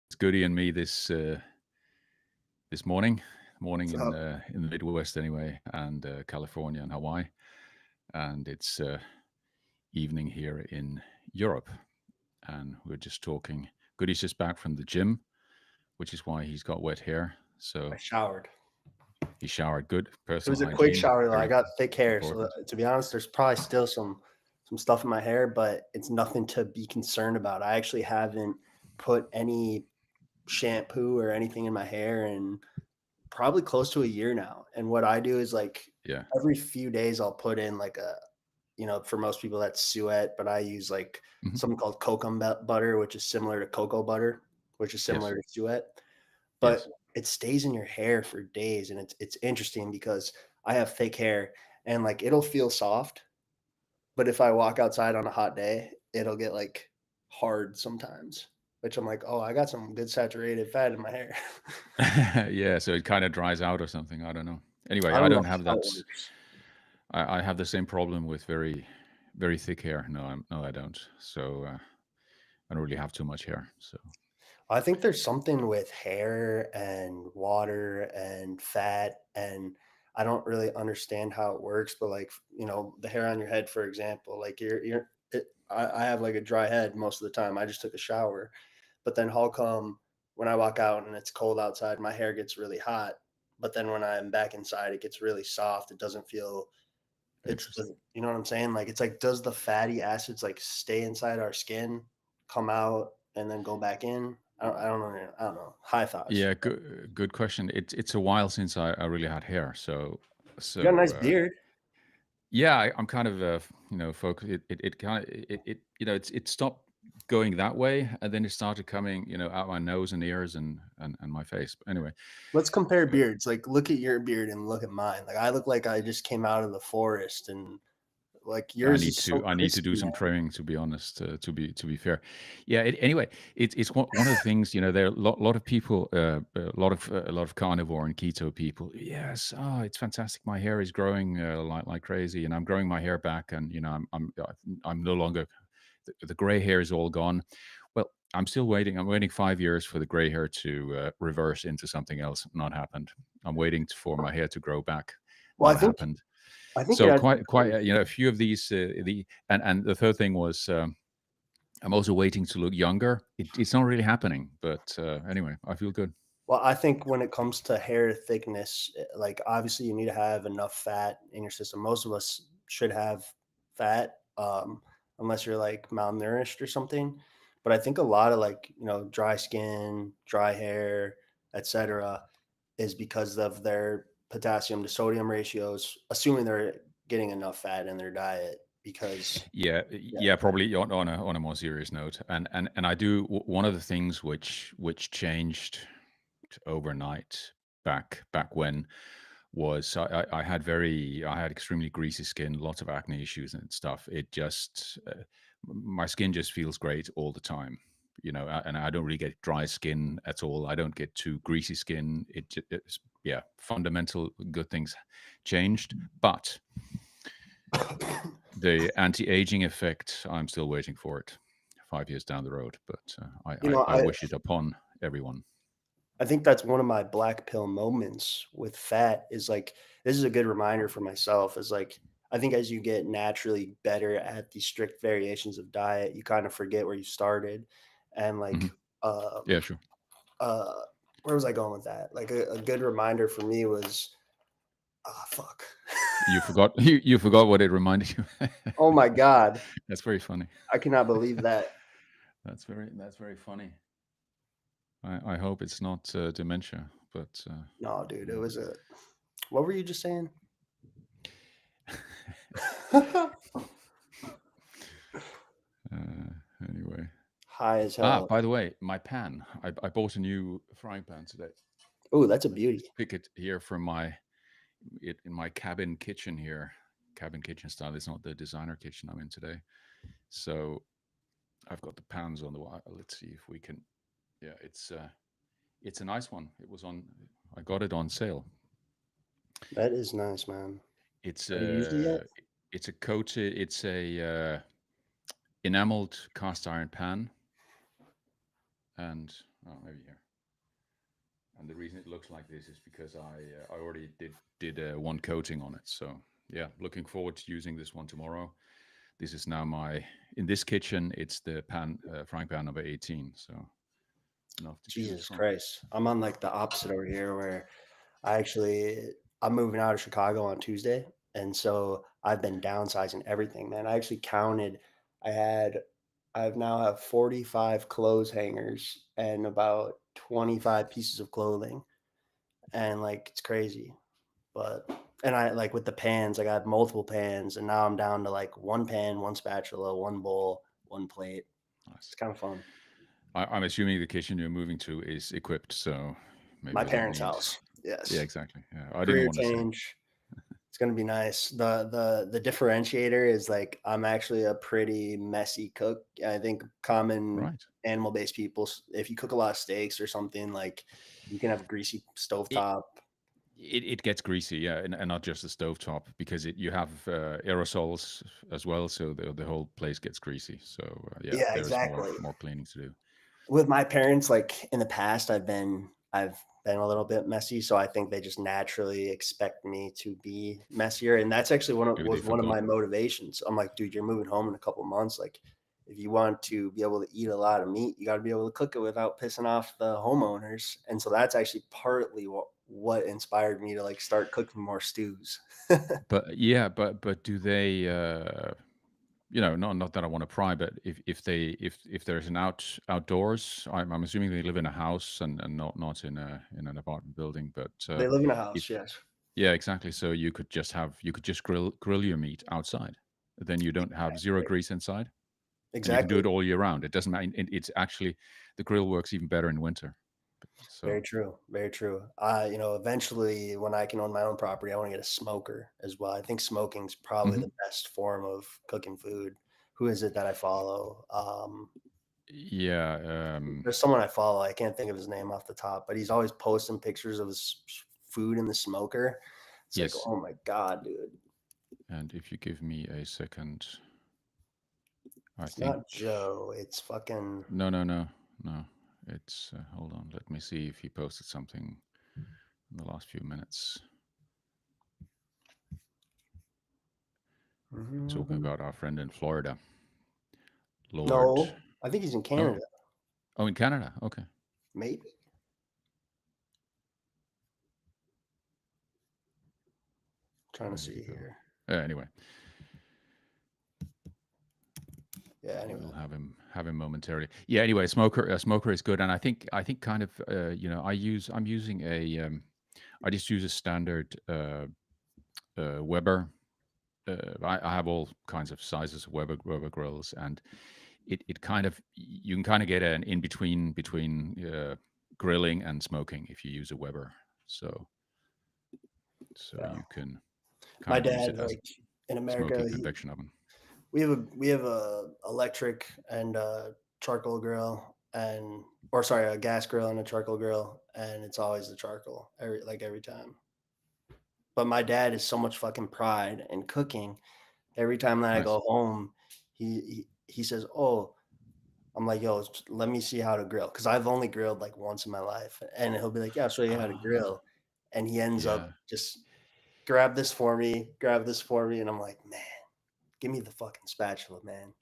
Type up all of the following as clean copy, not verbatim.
It's Goody and me this morning So in the Midwest anyway, and California and Hawaii, and it's evening here in Europe, and we're just talking. Goody's just back from the gym, which is why he's got wet hair. I So showered. he showered. Good It personal was a quick hygiene, shower though. I very got thick hair, so important. to be honest, there's probably still some stuff in my hair, but it's nothing to be concerned about. I actually haven't put any shampoo or anything in my hair in probably close to a year now. And what I do is like Yeah. every few days I'll put in like for most people that's suet, but I use like Hmm. something called butter, which is similar to cocoa butter, which is Yes. similar to suet. But Yes. it stays in your hair for days, and it's interesting because I have thick hair and, like, it'll feel soft, but if I walk outside on a hot day, it'll get, like, hard sometimes, which I'm like, "Oh, I got some good saturated fat in my hair." Yeah. So it kind of dries out or something. I don't know. Anyway, I I don't know don't have how that. it works. I have the same problem with very thick hair. No, I don't. So I don't really have too much hair. So I think there's something with hair and water and fat, and I don't really understand how it works, but like, the hair on your head, for example, like I have like a dry head most of the time. I just took a shower, but then how come when I walk out and it's cold outside, my hair gets really hot, but then when I'm back inside, it gets really soft. It doesn't feel, interesting. you know what I'm saying? Like, it's like, does the fatty acids like stay inside our skin, come out, and then go back in? I don't know. I don't know. High thoughts. Yeah, good question. It's a while since I really had hair. You got a So nice beard. yeah, I'm kind of focused. It kind of it stopped going that way, and then it started coming out my nose and ears and my face. But anyway, Let's compare uh, beards. Like, look at your beard and look at mine. Like, I look like I just came out of the forest, and like yeah, yours is so I need to crispy, do some man. trimming, to be honest. To be fair, yeah. Anyway, it's one of the things. There are lot of people, a lot of carnivore and keto people. Yes, it's fantastic. My hair is growing like crazy, and I'm growing my hair back, and I'm no longer the gray hair is all gone. Well, I'm still waiting. I'm waiting 5 years for the gray hair to reverse into something else. Not happened. I'm waiting for my hair to grow back. Well, I Not think happened. I think it So actually quite a few of these the and the third thing was I'm also waiting to look younger. It's not really happening, but anyway, I feel good. Well, I think when it comes to hair thickness, like obviously you need to have enough fat in your system. Most of us should have fat, unless you're like malnourished or something. But I think a lot of like, dry skin, dry hair, etc., is because of their potassium to sodium ratios, assuming they're getting enough fat in their diet. Because, Yeah, yeah, yeah, probably on a more serious note, and I do one of the things which changed overnight back when was I had I had extremely greasy skin, lots of acne issues and stuff. It just my skin just feels great all the time, and I don't really get dry skin at all. I don't get too greasy skin. It's, yeah, fundamental good things changed, but the anti-aging effect, I'm still waiting for it 5 years down the road, but you know, I I, wish it upon everyone. I think that's one of my black pill moments with fat is like this is a good reminder for myself is like I think as you get naturally better at the strict variations of diet, you kind of forget where you started. And Hmm. like um Yeah, sure. uh where was I going with that? Like a good reminder for me was fuck. You forgot you forgot what it reminded you. Oh my god. That's very funny. I cannot believe that. That's very funny. I hope it's not dementia, but No, dude, it yeah. was a what were you just saying? uh, anyway. High as Ah, hell. by the way, my pan. I bought a new frying pan today. Oh, that's a I beauty. just pick it here from in my cabin kitchen here. Cabin kitchen style. It's not the designer kitchen I'm in today. So I've got the pans on the wall. Let's see if we can. Yeah, it's a nice one. It was on. I got it on sale. That is nice, man. It's Have you used it yet? a it's a coated. It's a enameled cast iron pan. and oh, maybe here. And the reason it looks like this is because I already did one coating on it. So yeah, looking forward to using this one tomorrow. This is now my in this kitchen. It's the pan frying pan number 18. So enough to choose Jesus from. Christ. I'm on like the opposite over here where I actually I'm moving out of Chicago on Tuesday. And so I've been downsizing everything, man. I actually counted. I had I've now have 45 clothes hangers and about 25 pieces of clothing. And like it's crazy. But and I like with the pans, I got multiple pans and now I'm down to like one pan, one spatula, one bowl, one plate. It's Nice. kind of fun. I'm assuming the kitchen you're moving to is equipped, so maybe My you don't parents' need. house. Yeah, Yes. exactly. Yeah, I didn't Career want to say. change. It's gonna be nice. The differentiator is like I'm actually a pretty messy cook. I think common Right. animal-based people, if you cook a lot of steaks or something, like you can have greasy It, stovetop. it gets greasy, yeah, and not just the stovetop because you have aerosols as well, so the whole place gets greasy. So yeah, Yeah, there's more exactly. more cleaning to do. With my parents, like in the past, I've been a little bit messy, so I think they just naturally expect me to be messier, and that's actually Maybe they was one of forgot. my motivations. I'm like, dude, you're moving home in a couple months. Like, if you want to be able to eat a lot of meat, you got to be able to cook it without pissing off the homeowners. And so that's actually partly what inspired me to like start cooking more stews. But yeah, but do they? Not that I want to pry, but if there's an outdoors, I'm assuming they live in a house and not in an apartment building. But They live in a if house, yes, yeah, exactly. So you could just grill your meat outside. Then you don't have zero exactly, grease inside, and you can do exactly. it all year round. It doesn't matter. It's actually the grill works even better in winter. Very So true. Very true. Eventually, when I can own my own property, I want to get a smoker as well. I think smoking's probably mhm. the best form of cooking food. Who is it that I follow? Yeah, There's someone I follow. I can't think of his name off the top, but he's always posting pictures of his food in the smoker. It's like, yes. oh my God, dude. And if you give me a second, I It's think not Joe. It's fucking. no. It's hold on. Let me see if he posted something in the last few minutes talking Mhm. about our friend in Florida, Lord. No, I think he's in Oh, Canada. oh, in Canada. Okay. Maybe. Trying to Where did he see go? here. Anyway, Yeah, anyway. we'll have him momentarily. Yeah. Anyway, smoker is good, and I think kind of I'm using a I just use a standard Weber. I have all kinds of sizes of Weber grills, and it kind of you can kind of get an in between grilling and smoking if you use a Weber. So Yeah. you can kind My of use dad, it as like in a America, smoking convection oven. we have a electric and a charcoal grill and or sorry, a gas grill and a charcoal grill, and it's always the charcoal every time. But my dad is so much fucking pride in cooking. Every time that I Nice. go home, he says, "Oh," I'm like, "Yo, let me see how to grill," because I've only grilled like once in my life, and he'll be like, "Yeah, I'll show you how to Ah, grill," and he ends up yeah, just grab this for me, and I'm like, man. Give me the fucking spatula, man.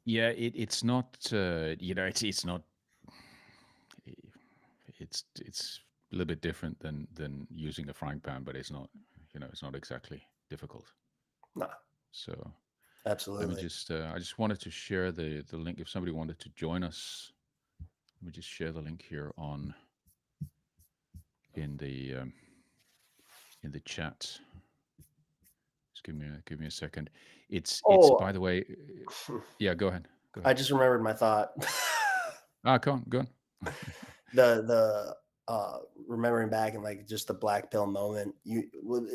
yeah. It's not it's not it's a little bit different than using a frying pan, but it's not exactly difficult. No, So let me absolutely. just I just wanted to share the link if somebody wanted to join us. Let me just share the link here on in the um, in the chat. Just give me a second. It's Oh, by the way, yeah. Go ahead. Go I ahead. just remembered my thought. Go on. The remembering back and like just the black pill moment.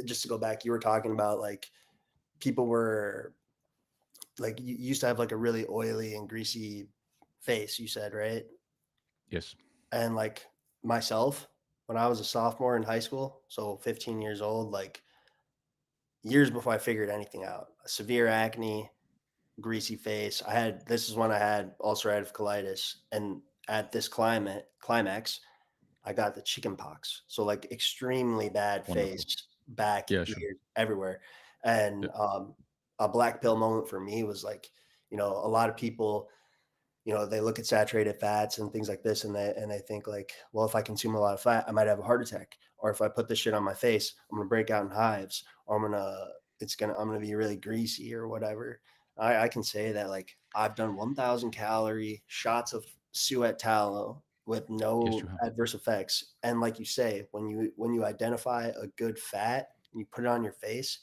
Just to go back, you were talking about like people were like you used to have like a really oily and greasy face. You said right, Yes. and like myself when I was a sophomore in high school, so 15 years old, like years before I figured anything out, severe acne, greasy face. This is when I had ulcerative colitis, and at this climax, I got the chicken pox. So like extremely bad Wonderful. face, back, Yeah, sure. ears, everywhere. And Yeah. a black pill moment for me was like, a lot of people, they look at saturated fats and things like this, and they think like, well, if I consume a lot of fat, I might have a heart attack. Or if I put this shit on my face, I'm gonna break out in hives, or I'm gonna be really greasy or whatever. I can say that like I've done 1,000 calorie shots of suet tallow with Yes, you no have. adverse effects. And like you say, when you identify a good fat and you put it on your face,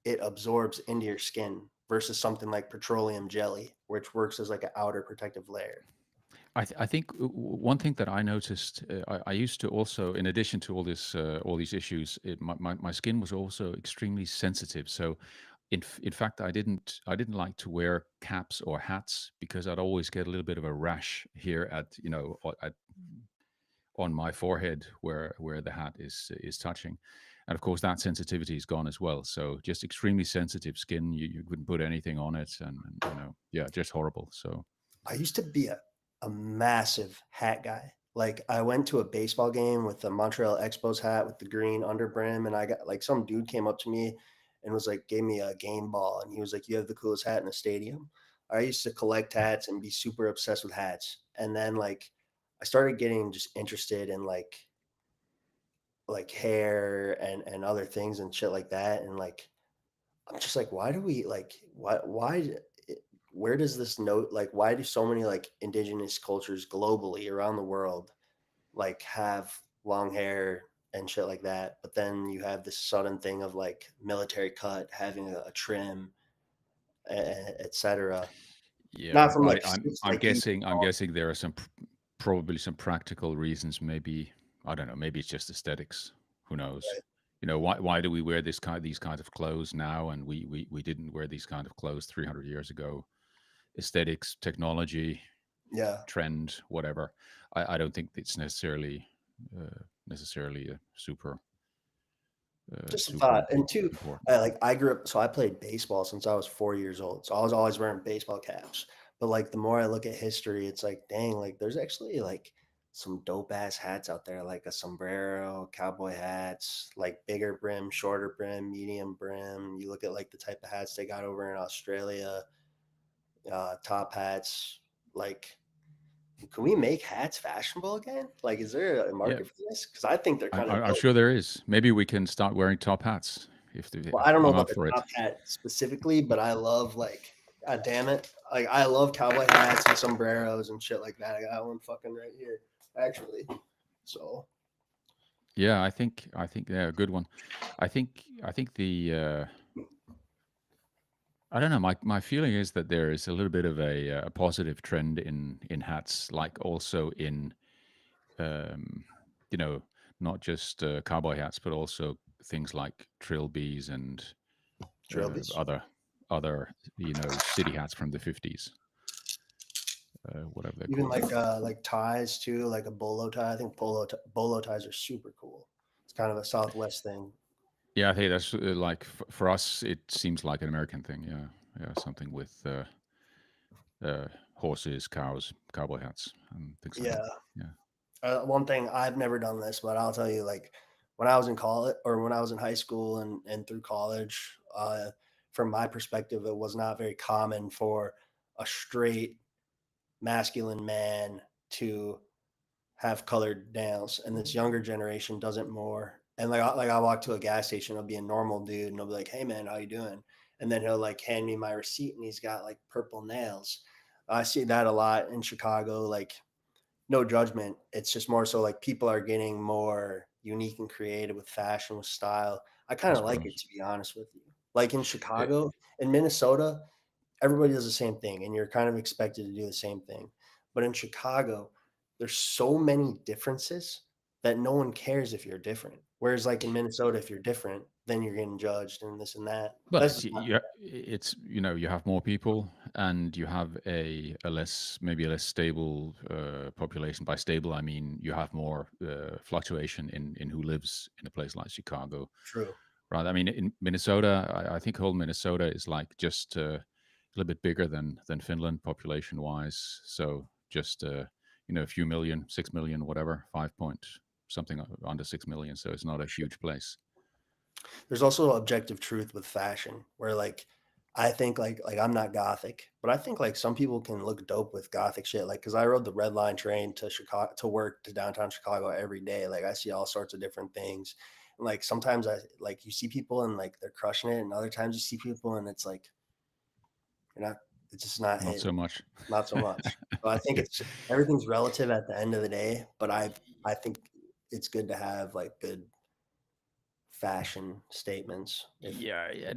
it absorbs into your skin versus something like petroleum jelly, which works as like an outer protective layer. I think one thing that I noticed, I used to also, in addition to all these issues, my skin was also extremely sensitive. So, in fact, I didn't like to wear caps or hats because I'd always get a little bit of a rash here on my forehead where the hat is touching, and of course that sensitivity is gone as well. So just extremely sensitive skin. You couldn't put anything on it, and yeah, just horrible. So I used to be a massive hat guy. Like I went to a baseball game with the Montreal Expos hat with the green underbrim, and I got like some dude came up to me and was like, gave me a game ball, and he was like, "You have the coolest hat in the stadium." I used to collect hats and be super obsessed with hats, and then like I started getting just interested in like hair and other things and shit like that, and like I'm just like, why do we like where does this note like why do so many like indigenous cultures globally around the world like have long hair and shit like that, but then you have this sudden thing of like military cut having a trim, etc. yeah, Not from I, like I'm like you. guessing there are probably some practical reasons. Maybe I don't know. Maybe it's just aesthetics. Who knows? Why do we wear these kinds of clothes now, and we didn't wear these kind of clothes 300 years ago? Aesthetics, technology, Yeah, trend, whatever. I don't think it's necessarily a just a thought. super And two, important. I grew up, so I played baseball since I was 4 years old. So I was always wearing baseball caps. But like the more I look at history, it's like, dang, like there's actually like some dope ass hats out there, like a sombrero, cowboy hats, like bigger brim, shorter brim, medium brim. You look at like the type of hats they got over in Australia, top hats. Like, can we make hats fashionable again? Like, is there a Yeah, market for this? Because I think they're kind of I'm dope. sure there is. Maybe we can start wearing top hats. Well, I don't know I'm about up the for it. top hat specifically, but I love like, god damn it, like I love cowboy hats and sombreros and shit like that. I got one fucking right here, actually. So Yeah, I think yeah, a good one. I think the I don't know. My feeling is that there is a little bit of a positive trend in hats, like also in um, you know not just cowboy hats, but also things like trilbies and trilbies, other city hats from the 50s, whatever they're even called. like ties too, like a bolo tie. I think bolo ties are super cool. It's kind of a Southwest thing. Yeah, I think that's like for us, it seems like an American thing. Yeah, yeah, something with horses, cows, cowboy hats, and things like that. Yeah. Yeah. One thing I've never done this, but I'll tell you, like when I was in college or when I was in high school and through college, from my perspective, it was not very common for a straight masculine man to have colored nails, and this younger generation doesn't more. And like I walk to a gas station, I'll be a normal dude, and I'll be like, "Hey man, how you doing?" And then he'll like hand me my receipt, and he's got like purple nails. I see that a lot in Chicago. Like no judgment. It's just more so like people are getting more unique and creative with fashion, with style. I I kind of like it suppose. to be honest with you. Like in Eh, Chicago, in Minnesota, everybody does the same thing and you're kind of expected to do the same thing. But in Chicago, there's so many differences that no one cares if you're different. Whereas like in Minnesota, if you're different, then you're getting judged and this and that. Well, That's it's just my, it's you have more people, and you have a less maybe a less stable population. By stable, I mean you have more fluctuation in who lives in a place like Chicago. true. Right. I mean, in Minnesota, I think whole Minnesota is like just a little bit bigger than Finland population wise. So just a few million, 6 million, whatever, 5 point something under 6 million. So it's not a Sure. huge place. There's also objective truth with fashion where like I think like I'm not gothic, but I think like some people can look dope with gothic shit. Like cause I rode the red line train to Chicago to work to downtown Chicago every day. Like I see all sorts of different things. And like sometimes I like you see people and like they're crushing it, and other times you see people and it's like you're not it's just not Not so hitting, much. not so much. So I think Yeah. it's everything's relative at the end of the day, but I think it's good to have like good fashion statements if Yeah, yeah,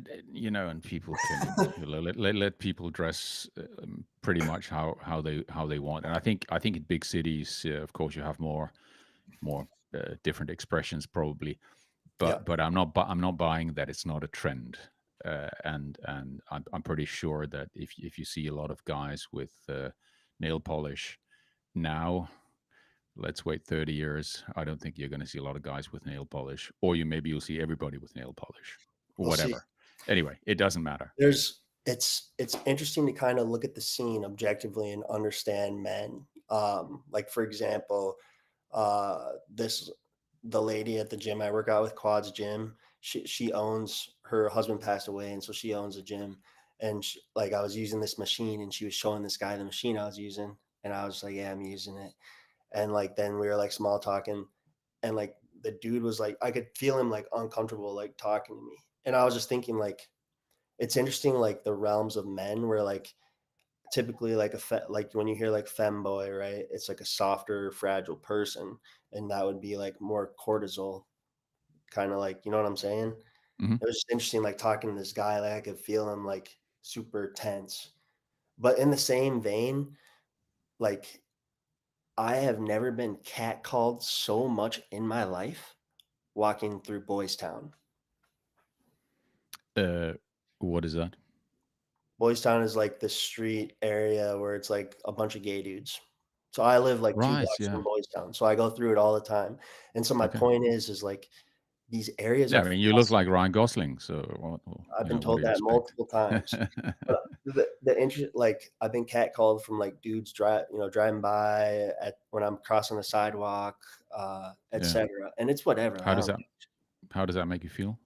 and people can let people dress pretty much how they want. And I think in big cities, of course, you have more different expressions probably, yeah. but I'm not buying that it's not a trend. And I'm pretty sure that if you see a lot of guys with nail polish now, let's wait 30 years. I don't think you're going to see a lot of guys with nail polish, or maybe you'll see everybody with nail polish, We'll see. whatever. Anyway, it doesn't matter. There's it's interesting to kind of look at the scene objectively and understand men. Like for example, this the lady at the gym I work out with, Quads Gym. She owns her husband passed away, and so she owns a gym. And like I was using this machine, and she was showing this guy the machine I was using, and I was like, "Yeah, I'm using it." And like then we were like small talking, and like the dude was like, I could feel him like uncomfortable like talking to me, and I was just thinking like it's interesting, like, the realms of men where, like, typically, like, like, when you hear, like, femboy, right, it's like a softer, fragile person, and that would be, like, more cortisol, kinda like you know what I'm saying? Hmm. It was just interesting, like, talking to this guy, like, I could feel him, like, super tense. But in the same vein, like, I have never been catcalled so much in my life walking through Boys Town. Uh, what is that? Boys Town is like this street area where it's like a bunch of gay dudes. So I live like 2 Right. blocks Yeah. from Boys Town, so I go through it all the time. And so my Okay. point is like these areas Yeah. are I mean, you look like fascinating. Ryan Gosling. So I've been what told do you that expect? multiple times. But the interest like I've been catcalled from like dudes driving by at when I'm crossing the sidewalk, Yeah. etc. And it's whatever. How I does don't that how does that make you feel?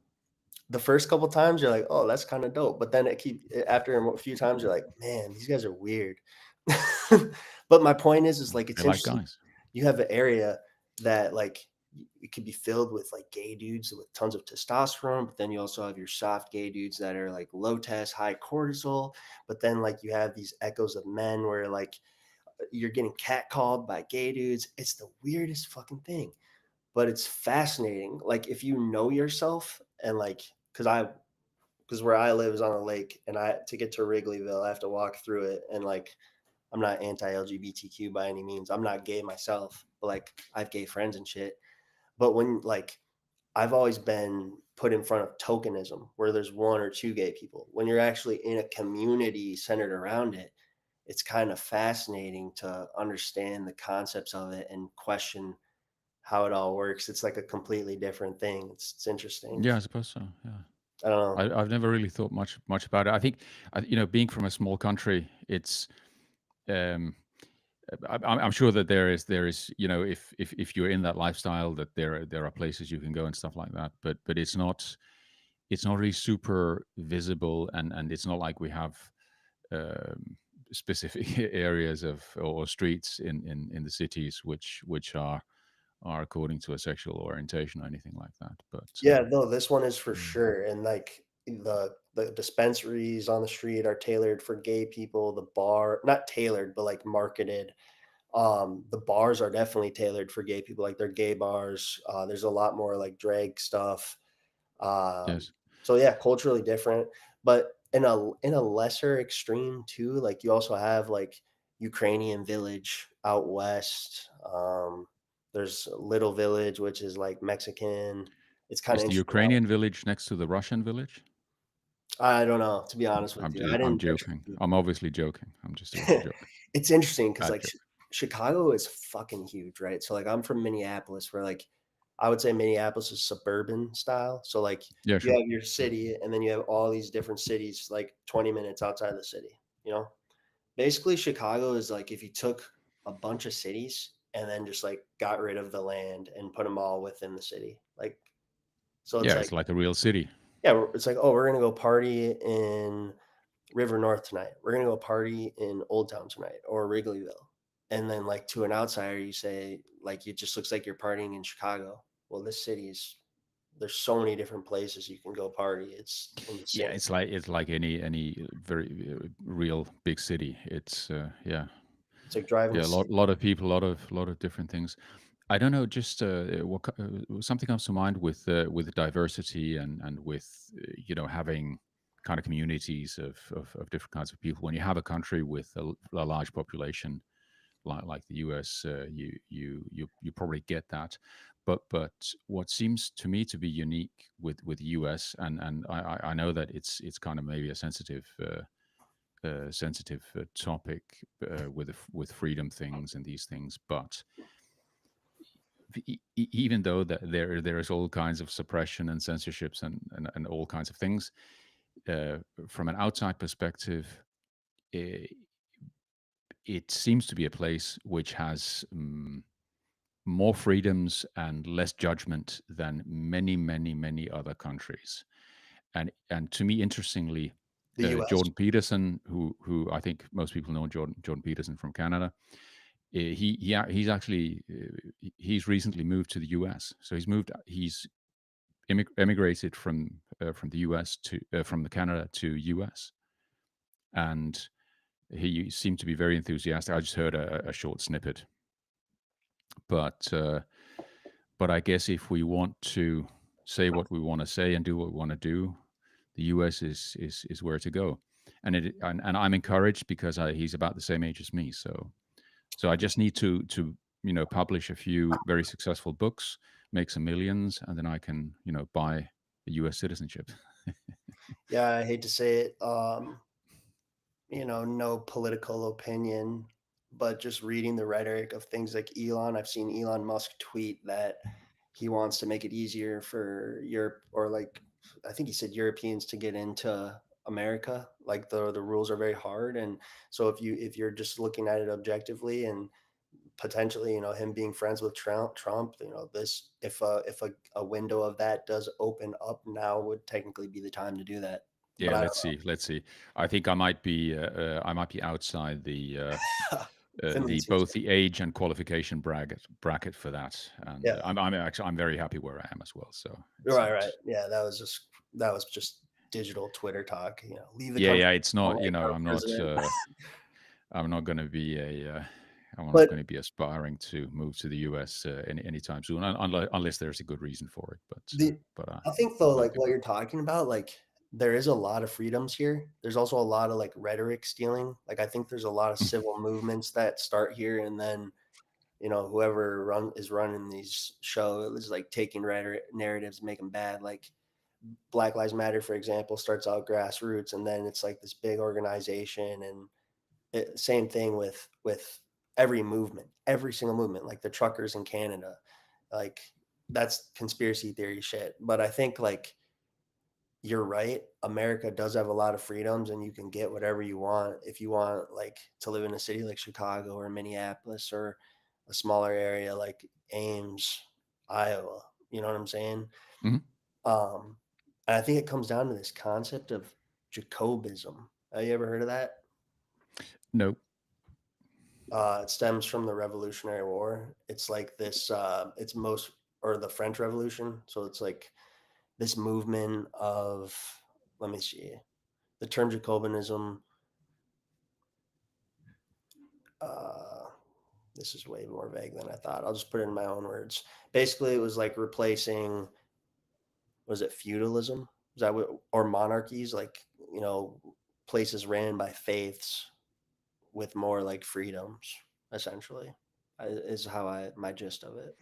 the first couple times you're like, "Oh, that's kinda dope," but then after a few times, you're like, "Man, these guys are weird." But my point is like, They it's like interesting. guys. You have an area that, like, it could be filled with, like, gay dudes with tons of testosterone, but then you also have your soft gay dudes that are, like, low test, high cortisol, but then, like, you have these echoes of men where, like, you're getting catcalled by gay dudes. It's the weirdest fucking thing, but it's fascinating. Like, if you know yourself and, like, because where I live is on a lake, and I to get to Wrigleyville, I have to walk through it. And like, I'm not anti-LGBTQ by any means. I'm not gay myself, but like, I have gay friends and shit. But when like, I've always been put in front of tokenism, where there's one or two gay people. When you're actually in a community centered around it, it's kind of fascinating to understand the concepts of it and question how it all works. It's like a completely different thing. It's interesting. Yeah, I suppose so. Yeah. I don't know. I've never really thought much about it. I think, being from a small country, it's um, I'm sure that there is if you're in that lifestyle, that there are places you can go and stuff like that. But it's not really super visible, and it's not like we have um, specific areas or streets in the cities which are according to a sexual orientation or anything like that. But Yeah, no, this one is for yeah. sure, and, like, the dispensaries on the street are tailored for gay people, the bar not tailored, but, like, marketed. The bars are definitely tailored for gay people, like, they're gay bars, there's a lot more, like, drag stuff, Yes. so, yeah, culturally different, but in a lesser extreme too, like, you also have, like, Ukrainian Village out west, there's Little Village, which is, like, Mexican. It's kinda Is the interesting. Ukrainian village next to the Russian village? I don't know, to be honest with you. I I'm didn't venture joking. too I'm obviously joking. I'm just doing a deep. joke. It's interesting because, Bad like, joke. Chicago is fucking huge, right? So, like, I'm from Minneapolis, where, like, I would say Minneapolis is suburban style. So, like, Yeah, you sure. have your Yeah. city, and then you have all these different cities, like, 20 minutes outside of the city, you know? Basically, Chicago is like if you took a bunch of cities and then just like got rid of the land and put them all within the city. Like, so it's Yeah, like, it's like a real city. yeah, it's like, oh, we're gonna go party in River North tonight. We're gonna go party in Old Town tonight or Wrigleyville. And then like to an outsider, you say like it just looks like you're partying in Chicago. Well, this city is there's so many different places you can go party. It's Yeah, insane. it's like any very real big city. It's yeah, It's like driving yeah, to a see. lot of people, lot of different things. I don't know, just something comes to mind with diversity and with having kind of communities of different kinds of people. When you have a country with a large population like the US, you probably get that. But what seems to me to be unique with the US, and I know that it's kind of maybe a sensitive topic with freedom things and these things, but even though that there is all kinds of suppression and censorships and all kinds of things, uh, from an outside perspective, it, it seems to be a place which has more freedoms and less judgment than many other countries. And to me, interestingly, The US. Jordan Peterson, who I think most people know Jordan Peterson from Canada, he's actually he's recently moved to the U.S. So he's emigrated from the U.S. to from the Canada to U.S. and he seemed to be very enthusiastic. I just heard a short snippet, but uh, but I guess if we want to say what we want to say and do what we want to do, the U.S. is where to go. And I'm encouraged because he's about the same age as me. So I just need to publish a few very successful books, make some millions, and then I can buy a U.S. citizenship. Yeah, I hate to say it. No political opinion, but just reading the rhetoric of things like Elon, I've seen Elon Musk tweet that he wants to make it easier for Europe or like I think he said Europeans to get into America. Like the rules are very hard. And so if you're just looking at it objectively and potentially, him being friends with Trump, this if a window of that does open up now would technically be the time to do that. But Yeah, I let's see. Let's see. I think I might be outside don't know. Finland the seems both the age and qualification bracket for that, and yeah. I'm very happy where I am as well. So it's Right, not. right. Yeah, that was just digital Twitter talk, leave the Yeah, country. yeah. It's Don't not. like our president. I'm not going to be I'm not But going to be aspiring to move to the US anytime soon, unless there's a good reason for it. the But I think though, not like the what you're talking about, like there is a lot of freedoms here. There's also a lot of like rhetoric stealing. Like I think there's a lot of civil movements that start here and then, whoever is running these shows is like taking rhetoric narratives, make them bad. Like Black Lives Matter, for example, starts out grassroots and then it's like this big organization and same thing with every movement, every single movement, like the truckers in Canada, like that's conspiracy theory shit. But I think like you're right. America does have a lot of freedoms, and you can get whatever you want if you want, like to live in a city like Chicago or Minneapolis or a smaller area like Ames, Iowa. You know what I'm saying? Mhm. Um, and I think it comes down to this concept of Jacobism. Have you ever heard of that? No. It stems from the Revolutionary War. It's like this. It's most or the French Revolution. So it's like this movement of. Let me see. The term Jacobinism. Uh, this is way more vague than I thought. I'll just put it in my own words. Basically, it was like replacing. Was it feudalism? Is that what or monarchies? Like places ran by faiths with more like freedoms. Essentially, is how my gist of it.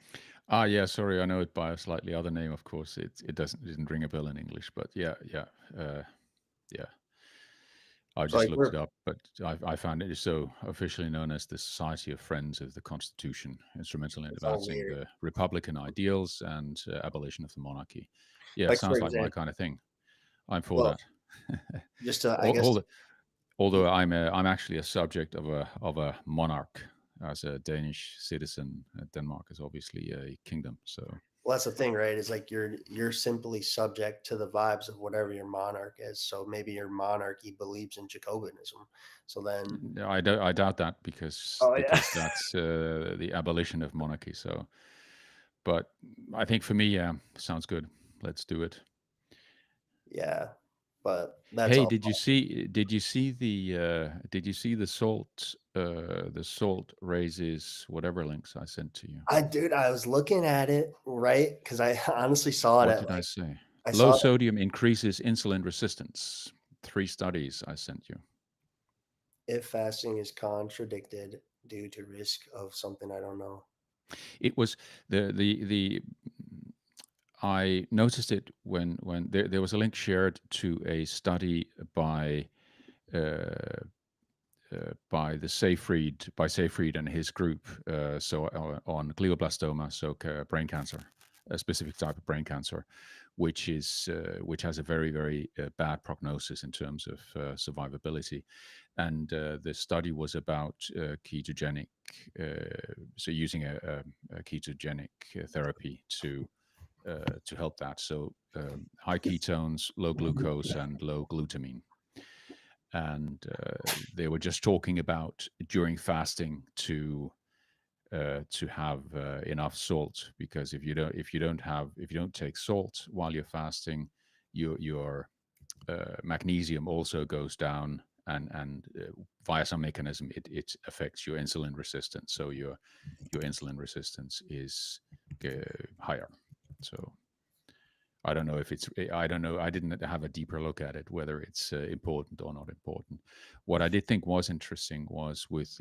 Ah, yeah. Sorry, I know it by a slightly other name. Of course, it didn't ring a bell in English, but yeah, yeah, yeah. I So just like looked we're it up, but I found it is so officially known as the Society of Friends of the Constitution, instrumental in it's all advancing weird. the Republican ideals and abolition of the monarchy. Yeah, Like for sounds like my example, kind of thing. I'm for well, that. just to I Al- guess al- Although I'm actually a subject of a monarch, as a Danish citizen, Denmark is obviously a kingdom. So Well, that's the thing, right? Is like you're simply subject to the vibes of whatever your monarch is. So maybe your monarchy believes in Jacobinism. So then, I doubt that because oh yeah, that's the abolition of monarchy. So, but I think for me, yeah, sounds good. Let's do it. yeah. But that's Hey, all. did you see the salt raises whatever links I sent to you? Dude, I was looking at it, right? Because I honestly saw it What at did I like say? I Low saw it. sodium increases insulin resistance. 3 studies I sent you. If fasting is contradicted due to risk of something I don't know. It was the I noticed it when there was a link shared to a study uh, by Seyfried and his group, on glioblastoma, so brain cancer, a specific type of brain cancer, which has a very bad prognosis in terms of survivability, and the study was about ketogenic, so using a ketogenic therapy to help that. So high ketones, low glucose, and low glutamine, and they were just talking about during fasting to have enough salt, because if you don't take salt while you're fasting, your magnesium also goes down, and via some mechanism it affects your insulin resistance, so your insulin resistance is higher. So I don't know if it's. I don't know. I didn't have a deeper look at it, whether it's important or not important. What I did think was interesting was with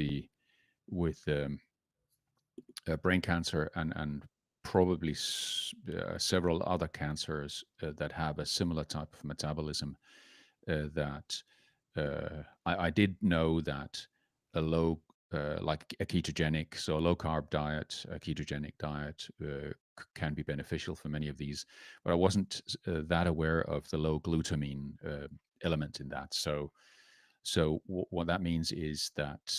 brain cancer and probably several other cancers that have a similar type of metabolism. That I did know that a low, like a ketogenic, so a low carb diet, a ketogenic diet can be beneficial for many of these, but I wasn't that aware of the low glutamine element in that. So what that means is that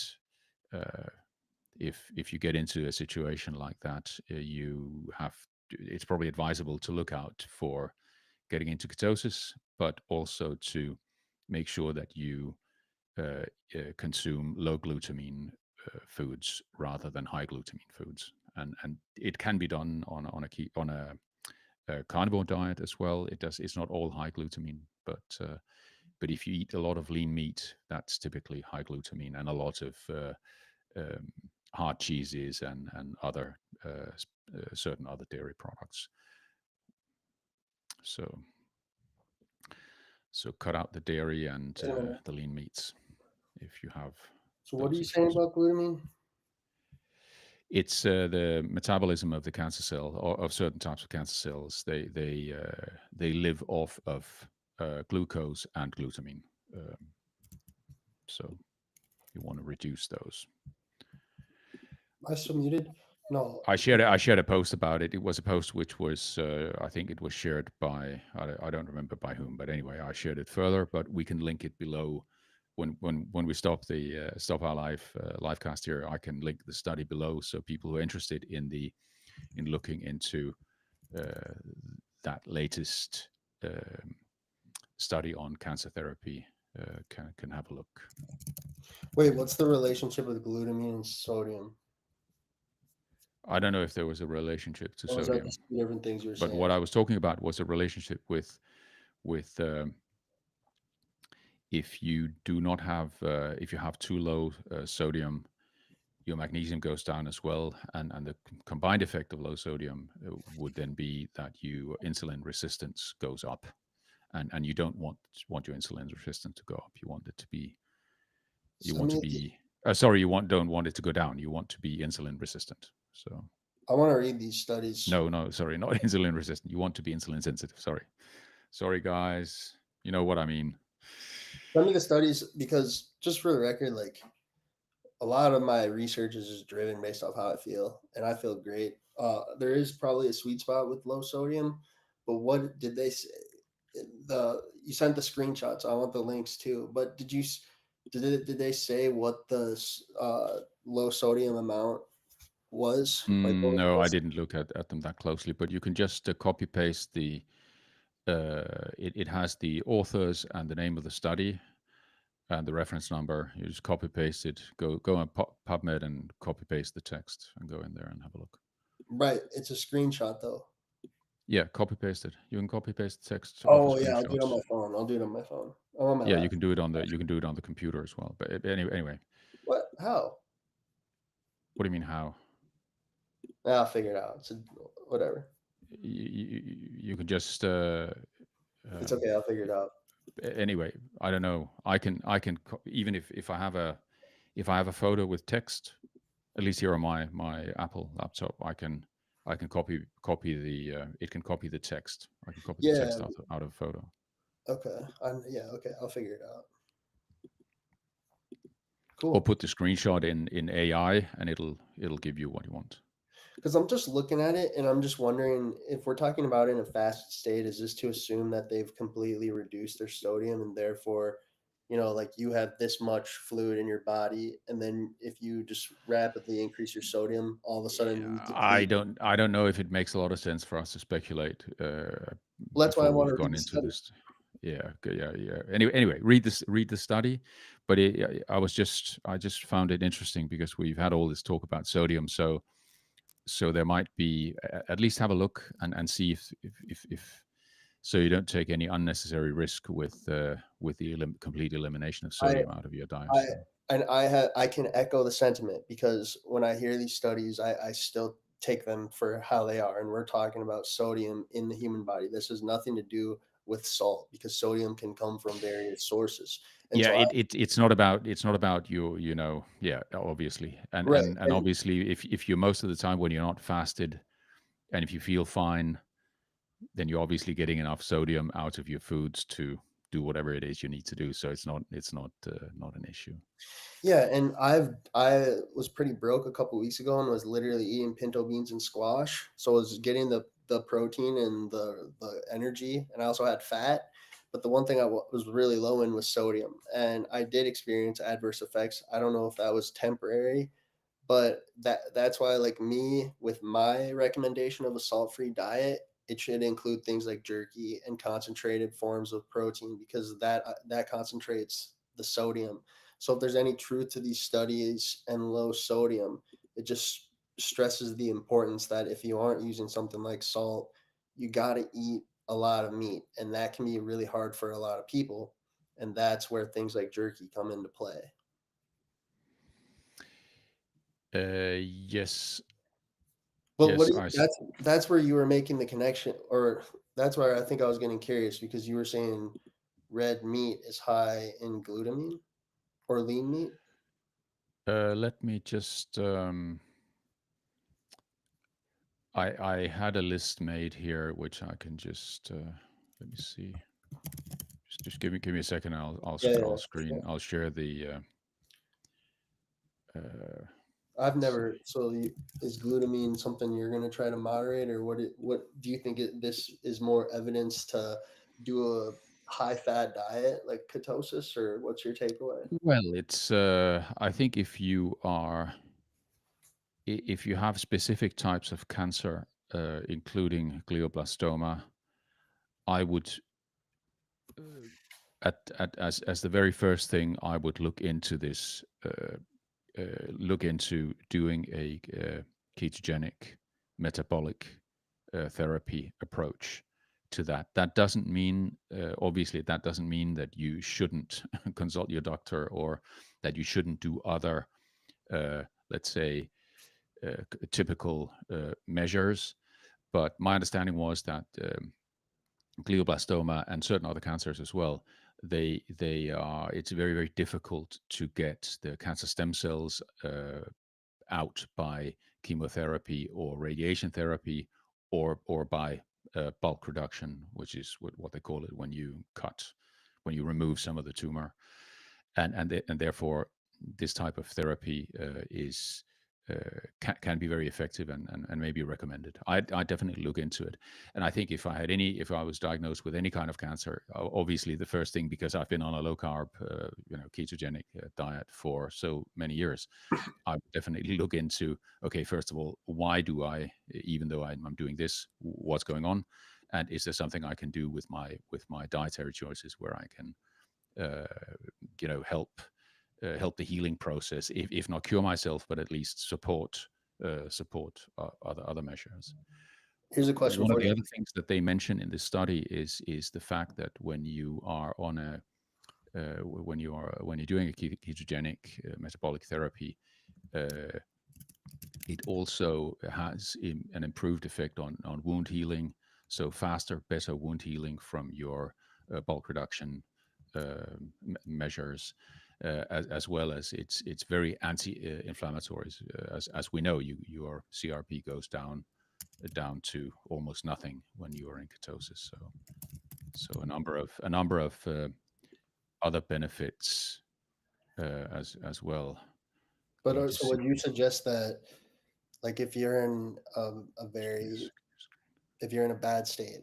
uh, if you get into a situation like that, it's probably advisable to look out for getting into ketosis, but also to make sure that you consume low glutamine foods rather than high glutamine foods, and it can be done on a carnivore diet as well. It's not all high glutamine, but if you eat a lot of lean meat, that's typically high glutamine, and a lot of um, hard cheeses and other certain other dairy products. So cut out the dairy and Wait a minute. the lean meats if you have So what are those you saying issues. about glutamine? It's the metabolism of the cancer cell, or of certain types of cancer cells. They live off of glucose and glutamine. Um, so you want to reduce those. Am I still muted? No. I shared a post about it. It was a post which was I think it was shared by I don't remember by whom, but anyway, I shared it further. But we can link it below when we stop our live cast here. I can link the study below, so people who are interested in looking into uh, that latest study on cancer therapy can have a look. Wait, what's the relationship with glutamine and sodium? I don't know if there was a relationship to Or was that sodium, just two different things you were but saying? what I was talking about was a relationship with if you do not have if you have too low sodium, your magnesium goes down as well, and the combined effect of low sodium would then be that your insulin resistance goes up, and you don't want your insulin resistance to go up. You want it to be you Send want to me. be sorry, you don't want it to go down. You want to be insulin resistant. So I want to read these studies. no, sorry, not insulin resistant. You want to be insulin sensitive. Sorry, guys. You know what I mean. Send me the studies because just for the record, like a lot of my research is just driven based off how I feel, and I feel great. There is probably a sweet spot with low sodium, but what did they say? The you sent the screenshots. I want the links too. But did they say what the low sodium amount was? Like, what was No, I this? didn't look at them that closely, but you can just copy paste the. It has the authors and the name of the study and the reference number. You just copy paste it. Go on PubMed and copy paste the text and go in there and have a look. Right, it's a screenshot though. Yeah, copy paste it. You can copy paste the text off a Oh yeah, I'll do it screenshot. on my phone. I'll do it on my phone. I'm on my Yeah, you laptop. can do it on the computer as well. But anyway, What? How? what do you mean how? I'll figure it out. It's whatever. You can just It's um, okay. I'll figure it out. anyway. I don't know. I can even if I have a photo with text, at least here on my Apple laptop, I can copy the it can copy the text. I can copy the Yeah. text out of a photo, Okay. Yeah. Okay. I'll figure it out. or Cool. put the screenshot in AI, and it'll give you what you want. Because I'm just looking at it and I'm just wondering if we're talking about in a fasted state, is this to assume that they've completely reduced their sodium and therefore, like you have this much fluid in your body, and then if you just rapidly increase your sodium, all of a sudden Yeah, you I deplete. don't I don't know if it makes a lot of sense for us to speculate Well, that's why I before want we've to read gone the into study. this. Yeah, yeah. Anyway, read the study. But I just found it interesting because we've had all this talk about sodium. So there might be at least have a look and see if so you don't take any unnecessary risk with the complete elimination of I sodium out of your diet. I So and I can echo the sentiment because when I hear these studies, I still take them for how they are. And we're talking about sodium in the human body. This has nothing to do with salt because sodium can come from various sources. And yeah, so I it's not about yeah, obviously. And right. and and And obviously if you most of the time when you're not fasted and if you feel fine, then you're obviously getting enough sodium out of your foods to do whatever it is you need to do. So not an issue. yeah, and I was pretty broke a couple weeks ago and was literally eating pinto beans and squash. So I was getting the protein and the energy, and I also had fat. But the one thing was really low in was sodium, and I did experience adverse effects. I don't know if that was temporary, but that's why, like me, with my recommendation of a salt-free diet, it should include things like jerky and concentrated forms of protein because that concentrates the sodium. So if there's any truth to these studies and low sodium, it just stresses the importance that if you aren't using something like salt, you got to eat a lot of meat, and that can be really hard for a lot of people, and that's where things like jerky come into play. Yes, But what yes, do you, that's where you were making the connection, or that's where I think I was getting curious because you were saying red meat is high in glutamine or lean meat. let me just I had a list made here which I can just let me see. Just give me a second. Yeah, yeah, I'll for sure. screen. I'll share the. Uh, I've let's never. see. Is glutamine something you're going to try to moderate, or what do you think this is more evidence to do a high fat diet like ketosis, or what's your takeaway? Well, it's. I think if you are, if you have specific types of cancer, including glioblastoma, I would, as the very first thing, I would look into this. Look into doing a ketogenic metabolic therapy approach to that. That doesn't mean, obviously, that doesn't mean that you shouldn't consult your doctor or that you shouldn't do other, let's say, typical measures. But my understanding was that glioblastoma and certain other cancers as well, they are. It's very very difficult to get the cancer stem cells out by chemotherapy or radiation therapy or by bulk reduction, which is what they call it when you remove some of the tumor, and therefore this type of therapy is can be very effective and maybe recommended. I definitely look into it. And I think if I was diagnosed with any kind of cancer, obviously the first thing, because I've been on a low carb, ketogenic diet for so many years, I would definitely look into, okay, first of all, why do I, even though I'm doing this, what's going on, and is there something I can do with my dietary choices where I can, uh, help the healing process, if not cure myself, but at least support other measures. Here's a question One of for the you. other things that they mention in this study is the fact that when you're doing a ketogenic metabolic therapy, uh, it also has an improved effect on wound healing. So faster, better wound healing from your bulk reduction measures, as well as it's very anti-inflammatory. As we know, your CRP goes down to almost nothing when you are in ketosis. So a number of other benefits as well. But Let me so just see. would you suggest that, like, if you're in a Share very, screen. if you're in a bad state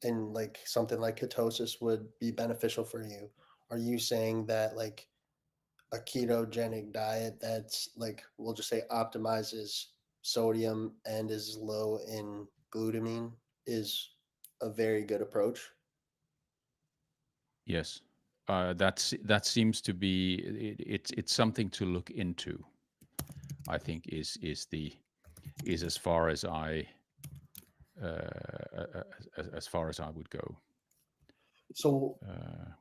and like something like ketosis would be beneficial for you, are you saying that like a ketogenic diet that's like, we'll just say, optimizes sodium and is low in glutamine is a very good approach? Yes, that seems to be it's something to look into. I think is as far as as far as I would go. So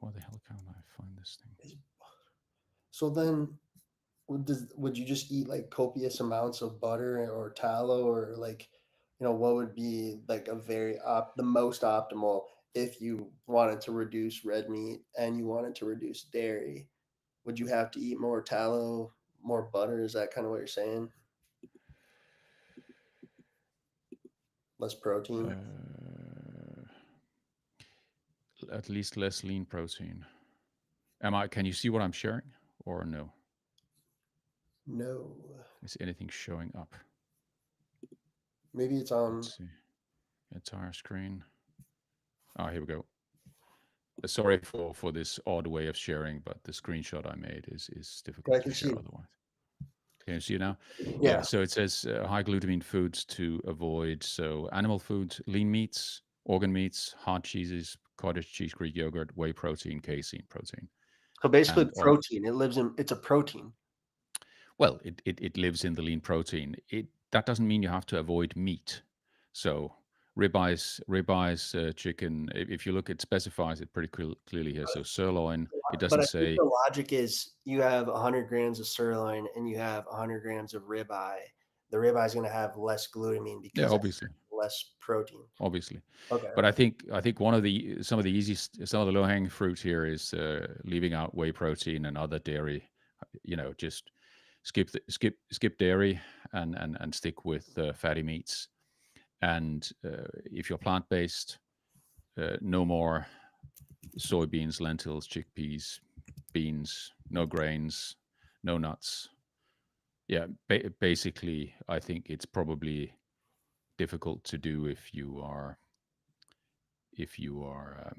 Where the hell can I find this thing? so then would you just eat like copious amounts of butter or tallow, or like, what would be like a the most optimal if you wanted to reduce red meat and you wanted to reduce dairy? Would you have to eat more tallow, more butter? Is that kind of what you're saying? Less protein? Uh, at least less lean protein. Am I? Can you see what I'm sharing, or no? No. Is anything showing up? Maybe it's on. Let's see. Entire screen. Oh, here we go. Sorry for this odd way of sharing, but the screenshot I made is I difficult to can see share it. otherwise. Can you see it now? Yeah. Yeah. So it says high glutamine foods to avoid. So animal foods, lean meats, organ meats, hard cheeses, cottage cheese, Greek yogurt, whey protein, casein protein, So basically and all. protein. It's a protein. Well, it lives in the lean protein. That doesn't mean you have to avoid meat. So ribeyes, chicken. If you look, it specifies it pretty clearly here. So sirloin. It But doesn't I think say. the logic is you have 100 grams of sirloin and you have 100 grams of ribeye. The ribeye is going to have less glutamine Yeah, because it obviously. has less protein. Obviously. Okay. But I think some of the low hanging fruit here is leaving out whey protein and other dairy. Just skip dairy and stick with fatty meats. And if you're plant based, no more soybeans, lentils, chickpeas, beans, no grains, no nuts. Yeah, basically, I think it's probably difficult to do if you are if you're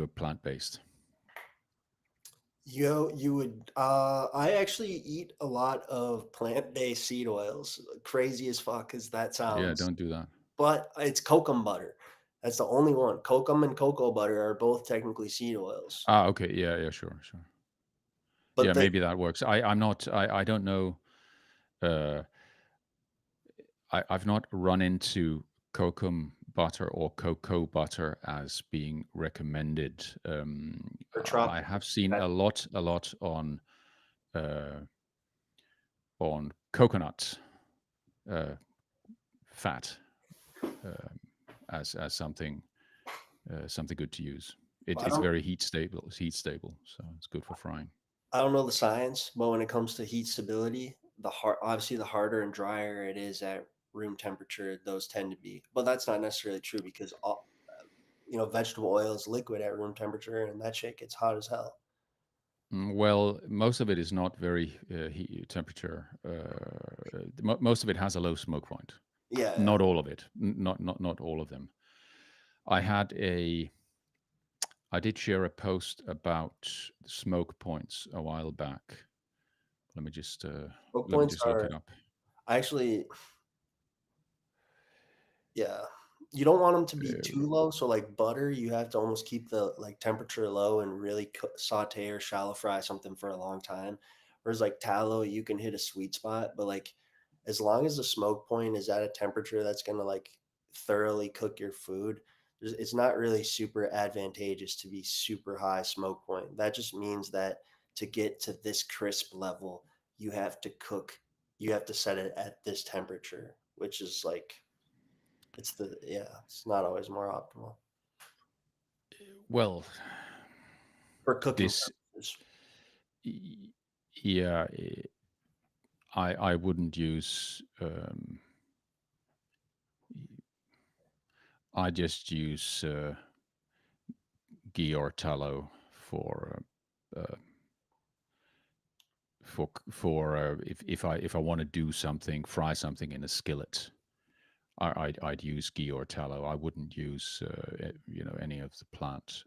plant based. You would I actually eat a lot of plant-based seed oils. Crazy as fuck as that Yeah, sounds. don't do that. But it's kokum butter. That's the only one. Kokum and cocoa butter are both technically seed oils. Ah, okay. Yeah, yeah, sure, sure. But Yeah, the maybe that works. I'm not. I don't know. Uh, I've not run into kokum butter or cocoa butter as being recommended. for I tropical, have seen a lot uh, on coconut uh, fat um, as something good to use. I It's don't very heat stable, so it's good for frying. I don't know the science, but when it comes to heat stability, obviously the harder and drier it is at room temperature, those tend to be. But that's not necessarily true because vegetable oil is liquid at room temperature, and that shit gets hot as hell. Well, most of it is not very temperature. Most of it has a low smoke point. Yeah. Not all of it. Not all of them. I had a I did share a post about smoke points a while back. Let me just uh, Smoke let me points just look are it up. actually, yeah. You don't want them to be Uh, too low. So like butter, you have to almost keep the like temperature low and really saute or shallow fry something for a long time. Whereas like tallow, you can hit a sweet spot, but like as long as the smoke point is at a temperature that's gonna like thoroughly cook your food, it's not really super advantageous to be super high smoke point. That just means that to get to this crisp level, you have to cook, you have to set it at this temperature, which is like it's not always more optimal well, for cooking this purposes. y- yeah, I wouldn't use. I just use ghee or tallow for if I want to do something, fry something in a skillet. I'd use ghee or tallow. I wouldn't use any of the plant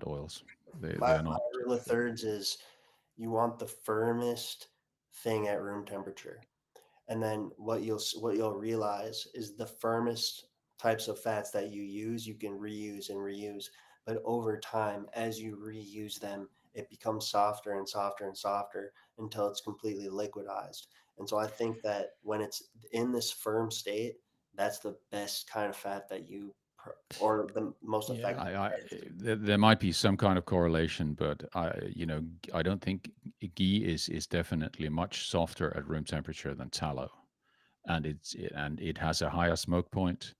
oils. They're My not. rule of thirds is you want the firmest thing at room temperature. And then what you'll realize is the firmest types of fats that you use, you can reuse and reuse. But over time, as you reuse them, it becomes softer and softer and softer until it's completely liquidized. And so I think that when it's in this firm state, that's the best kind of fat that or the most Yeah, effective. there might be some kind of correlation, but I don't think ghee is definitely much softer at room temperature than tallow, and it has a higher smoke point.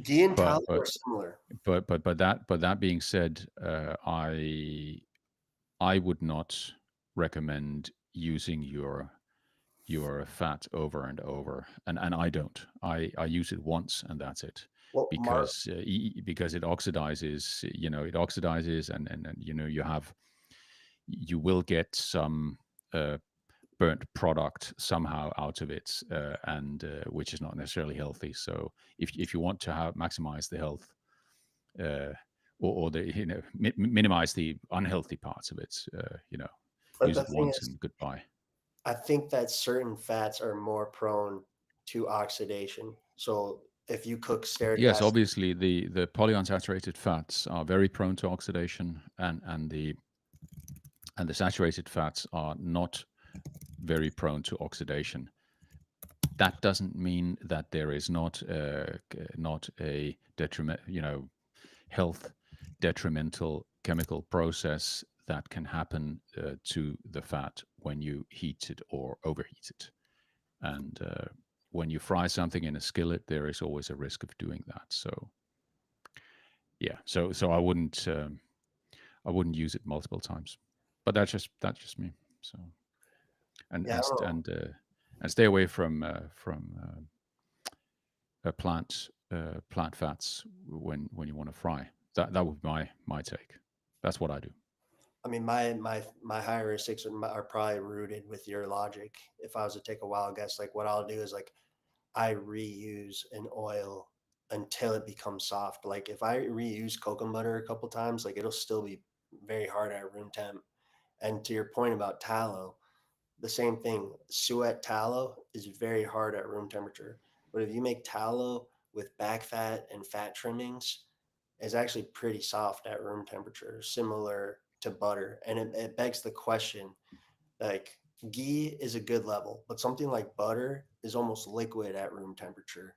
Ghee and But tallow but are similar. but that being said, I would not recommend using your fat over and over, and I don't. I use it once and that's it, Well, Mark, because it oxidizes. It oxidizes, and you will get some uh, burnt product somehow out of it, and which is not necessarily healthy. So if you want to maximize the health, uh, or the minimize the unhealthy parts of it, but use the it thing once is, and goodbye. I think that certain fats are more prone to oxidation. So if you cook stearic Yes, acid, obviously the polyunsaturated fats are very prone to oxidation, and the saturated fats are not very prone to oxidation. That doesn't mean that there is not a detriment, health detrimental chemical process that can happen to the fat when you heat it or overheat it. And when you fry something in a skillet, there is always a risk of doing that. So yeah, so I wouldn't use it multiple times, but that's just me. So and yeah, I and don't st- know. and stay away from plant fats when you want to fry. That would be my take. That's what I do. I mean, my heuristics are probably rooted with your logic. If I was to take a wild guess, like what I'll do is like I reuse an oil until it becomes soft. Like if I reuse coconut butter a couple times, like it'll still be very hard at room temp. And to your point about tallow, the same thing. Suet tallow is very hard at room temperature. But if you make tallow with back fat and fat trimmings, it's actually pretty soft at room temperature, similar to butter. And it begs the question, like ghee is a good level, but something like butter is almost liquid at room temperature,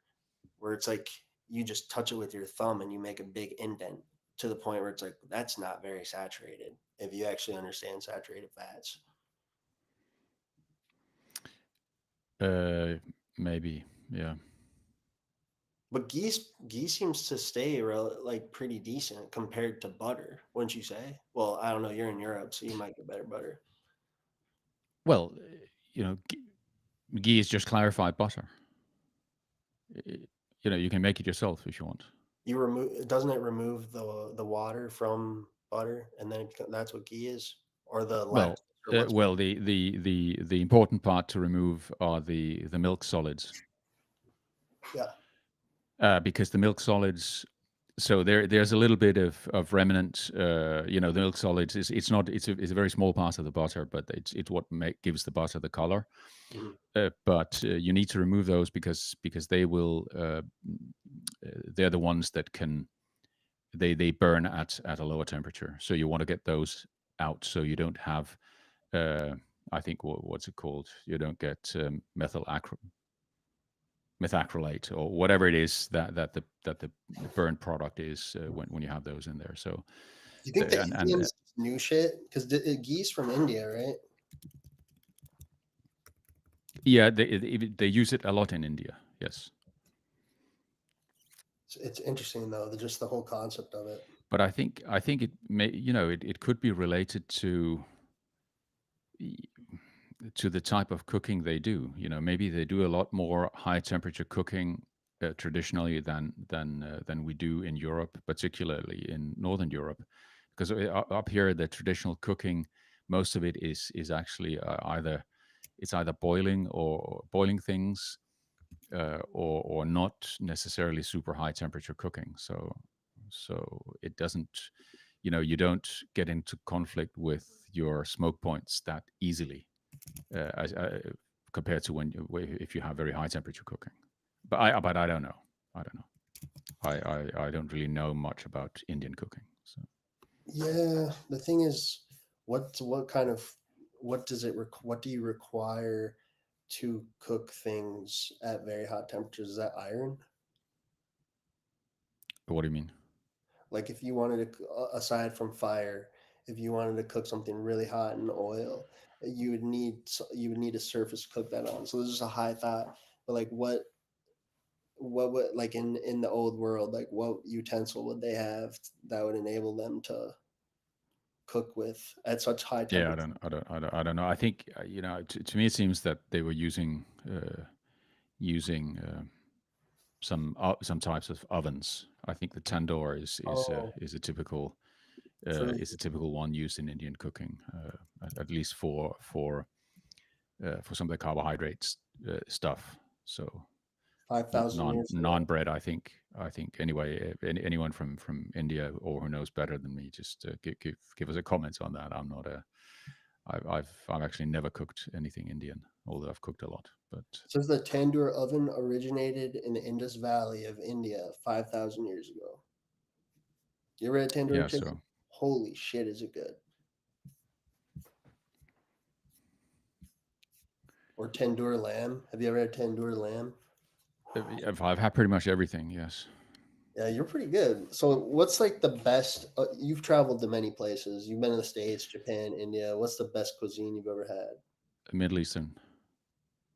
where it's like you just touch it with your thumb and you make a big indent to the point where it's like that's not very saturated if you actually understand saturated fats. Uh, Maybe, yeah. But ghee seems to stay like pretty decent compared to butter, wouldn't you say? Well, I don't know. You're in Europe, so you might get better butter. Well, ghee is just clarified butter. I- you can make it yourself if you want. You remove doesn't it remove the water from? butter, and then that's what ghee is, or the lactose, Well, or what's well, the important part to remove are the milk solids, yeah. because the milk solids. So there's a little bit of remnant. The milk solids is it's not it's a very small part of the butter, but it's what gives the butter the color. Mhm. But you need to remove those because they will they're the ones that can they burn at a lower temperature. So you want to get those out so you don't have uh, I think what's it called? You don't get methacrylate or whatever it is that the burnt product is when you have those in there. So You think the and Indians knew shit because ghee's from India, right? yeah, they use it a lot in India. Yes, It's interesting though, just the whole concept of it. but I think it may it could be related to the type of cooking they do. Maybe they do a lot more high temperature cooking traditionally than we do in Europe, particularly in Northern Europe, because up here the traditional cooking, most of it is actually either boiling things, or not necessarily super high temperature cooking. So it doesn't, you don't get into conflict with your smoke points that easily, as compared to if you have very high temperature cooking. But I don't know. I don't know. I don't really know much about Indian cooking. So Yeah, the thing is, what kind of what do you require to cook things at very hot temperatures? Is that iron? what do you mean? Like if you wanted to, aside from fire, if you wanted to cook something really hot in oil, you would need a surface to cook that on. So this is a high thought. But like what would, like in the old world, like what utensil would they have that would enable them to cook with at such high Yeah, temperature? I don't know. I think to me it seems that they were using some types of ovens. I think the tandoor Oh, is a typical true. one used in Indian cooking, at least for some of the carbohydrates stuff. So 5,000 years non ago. bread. I think anyway. Anyone from India or who knows better than me, just give us a comment on that. I'm not a. I've actually never cooked anything Indian, although I've cooked a lot. But Says the tandoor oven originated in the Indus Valley of India 5,000 years ago. You ever had tandoori yeah, chicken? so Holy shit, is it good? Or tandoor lamb? Have you ever had tandoor lamb? I've had pretty much everything. Yes, Yeah, you're pretty good. So, what's like the best? You've traveled to many places. You've been in the States, Japan, India. What's the best cuisine you've ever had? Middle Eastern.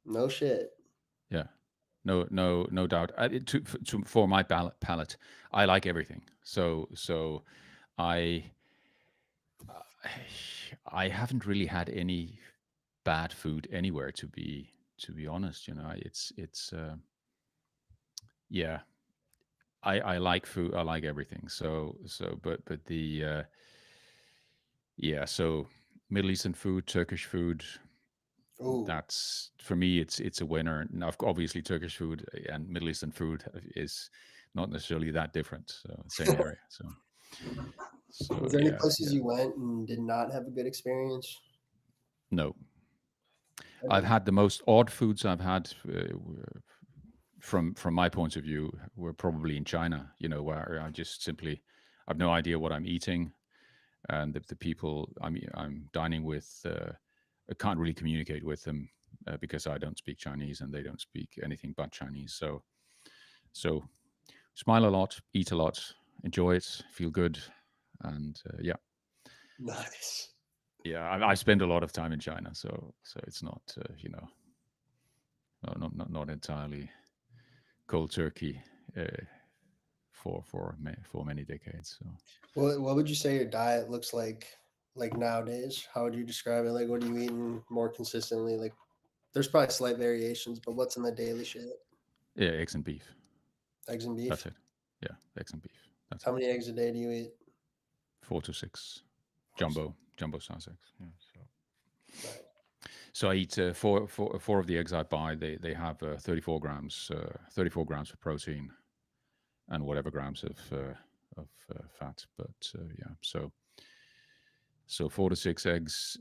No shit. Yeah, no doubt. For my palate, I like everything. So I I haven't really had any bad food anywhere, to be honest. It's yeah. I like food. I like everything. But yeah. So Middle Eastern food, Turkish food. Ooh, That's for me. It's a winner. Now, obviously, Turkish food and Middle Eastern food is not necessarily that different. So same area. So was there any yeah, places yeah. you went and did not have a good experience? No, I've Ever? had the most odd foods I've had, from my point of view, were probably in China. Where I just simply I've no idea what I'm eating, and the people I'm dining with, I can't really communicate with them, because I don't speak Chinese and they don't speak anything but Chinese. So smile a lot, eat a lot, enjoy it, feel good, and yeah, Nice. yeah. I spend a lot of time in China, so it's not not entirely cold turkey, uh, for many decades. So What would you say your diet looks like nowadays? How would you describe it? Like, what are you eating more consistently? Like, there's probably slight variations, but what's in the daily shit? yeah, eggs and beef. Eggs and That's beef. it. Yeah, eggs and beef. That's How it. many eggs a day do you eat? 4 to 6 Horse. jumbo size eggs. Yeah. Right. So I eat four of the eggs I buy. They have 34 grams of protein and whatever grams of fat. But yeah, so 4 to 6 eggs,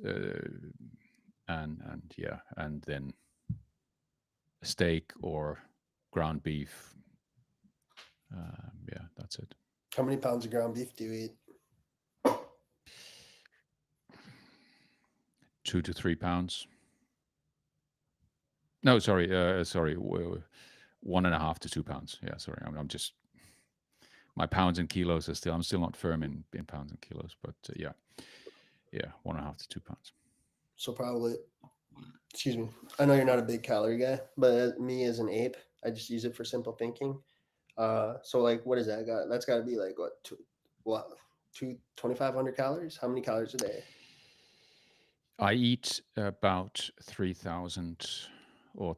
and yeah, and then steak or ground beef. Yeah, that's it. How many pounds of ground beef do you eat? 2 to 3 pounds. No, sorry, 1.5 to 2 pounds. Yeah, sorry, I'm just my pounds and kilos are still. I'm still not firm in pounds and kilos, but yeah, 1.5 to 2 pounds. So probably, excuse me. I know you're not a big calorie guy, but me as an ape, I just use it for simple thinking. So like, what is that? Got that's got to be like what, 2,500 calories? How many calories a day? I eat about 3,000 or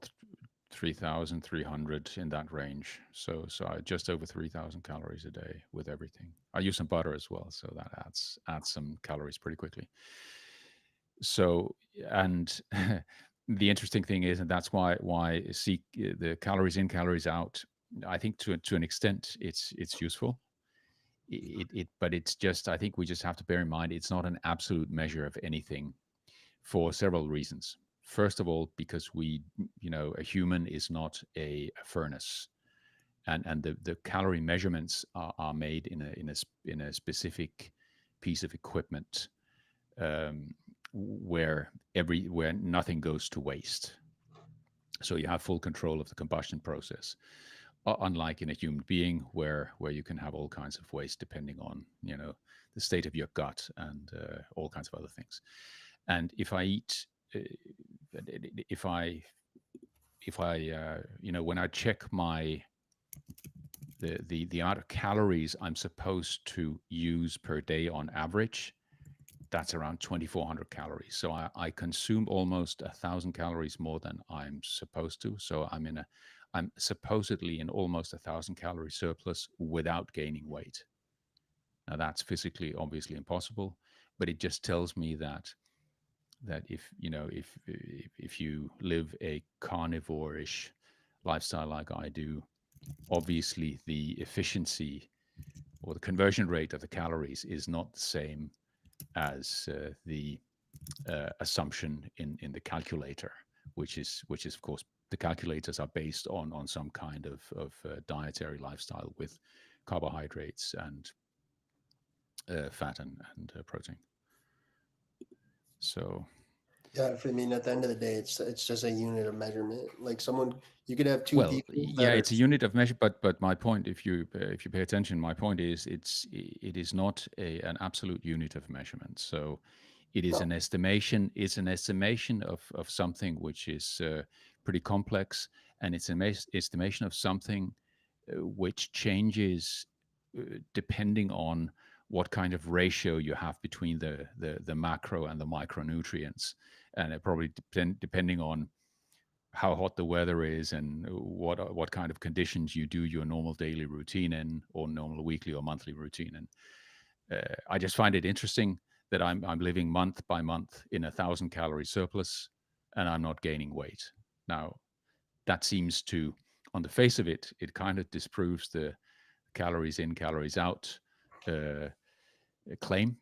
3,300 in that range. So I just over 3,000 calories a day with everything. I use some butter as well, so that adds some calories pretty quickly. So and the interesting thing is, and that's why see the calories in, calories out. I think to an extent it's useful. But it's just, I think we just have to bear in mind it's not an absolute measure of anything for several reasons. First of all, because a human is not a furnace, and the calorie measurements are made in a specific piece of equipment, um, where nothing goes to waste. So you have full control of the combustion process, unlike in a human being where you can have all kinds of waste depending on the state of your gut and all kinds of other things. And if I eat, if I when I check the amount of calories I'm supposed to use per day on average, that's around 2,400 calories. So I consume almost 1,000 calories more than I'm supposed to. So I'm supposedly in almost 1,000 calorie surplus without gaining weight. Now that's physically obviously impossible, but it just tells me that if you live a carnivore-ish lifestyle like I do, obviously the efficiency or the conversion rate of the calories is not the same as the assumption in the calculator, which is of course the calculators are based on some kind of dietary lifestyle with carbohydrates and fat and protein. So Yeah, I mean, at the end of the day, it's just a unit of measurement. Like someone, you could have two well, people yeah, that are it's a unit of measure, but my point, if you pay attention, my point is it is not an absolute unit of measurement. So it is no, an estimation. It's an estimation of something which is pretty complex, and it's an estimation of something which changes depending on what kind of ratio you have between the macro and the micronutrients, and it probably depending on how hot the weather is and what kind of conditions you do your normal daily routine in, or normal weekly or monthly routine in. I just find it interesting that I'm living month by month in 1,000 calorie surplus, and I'm not gaining weight. Now that seems to, on the face of it, it kind of disproves the calories in, calories out uh, claim.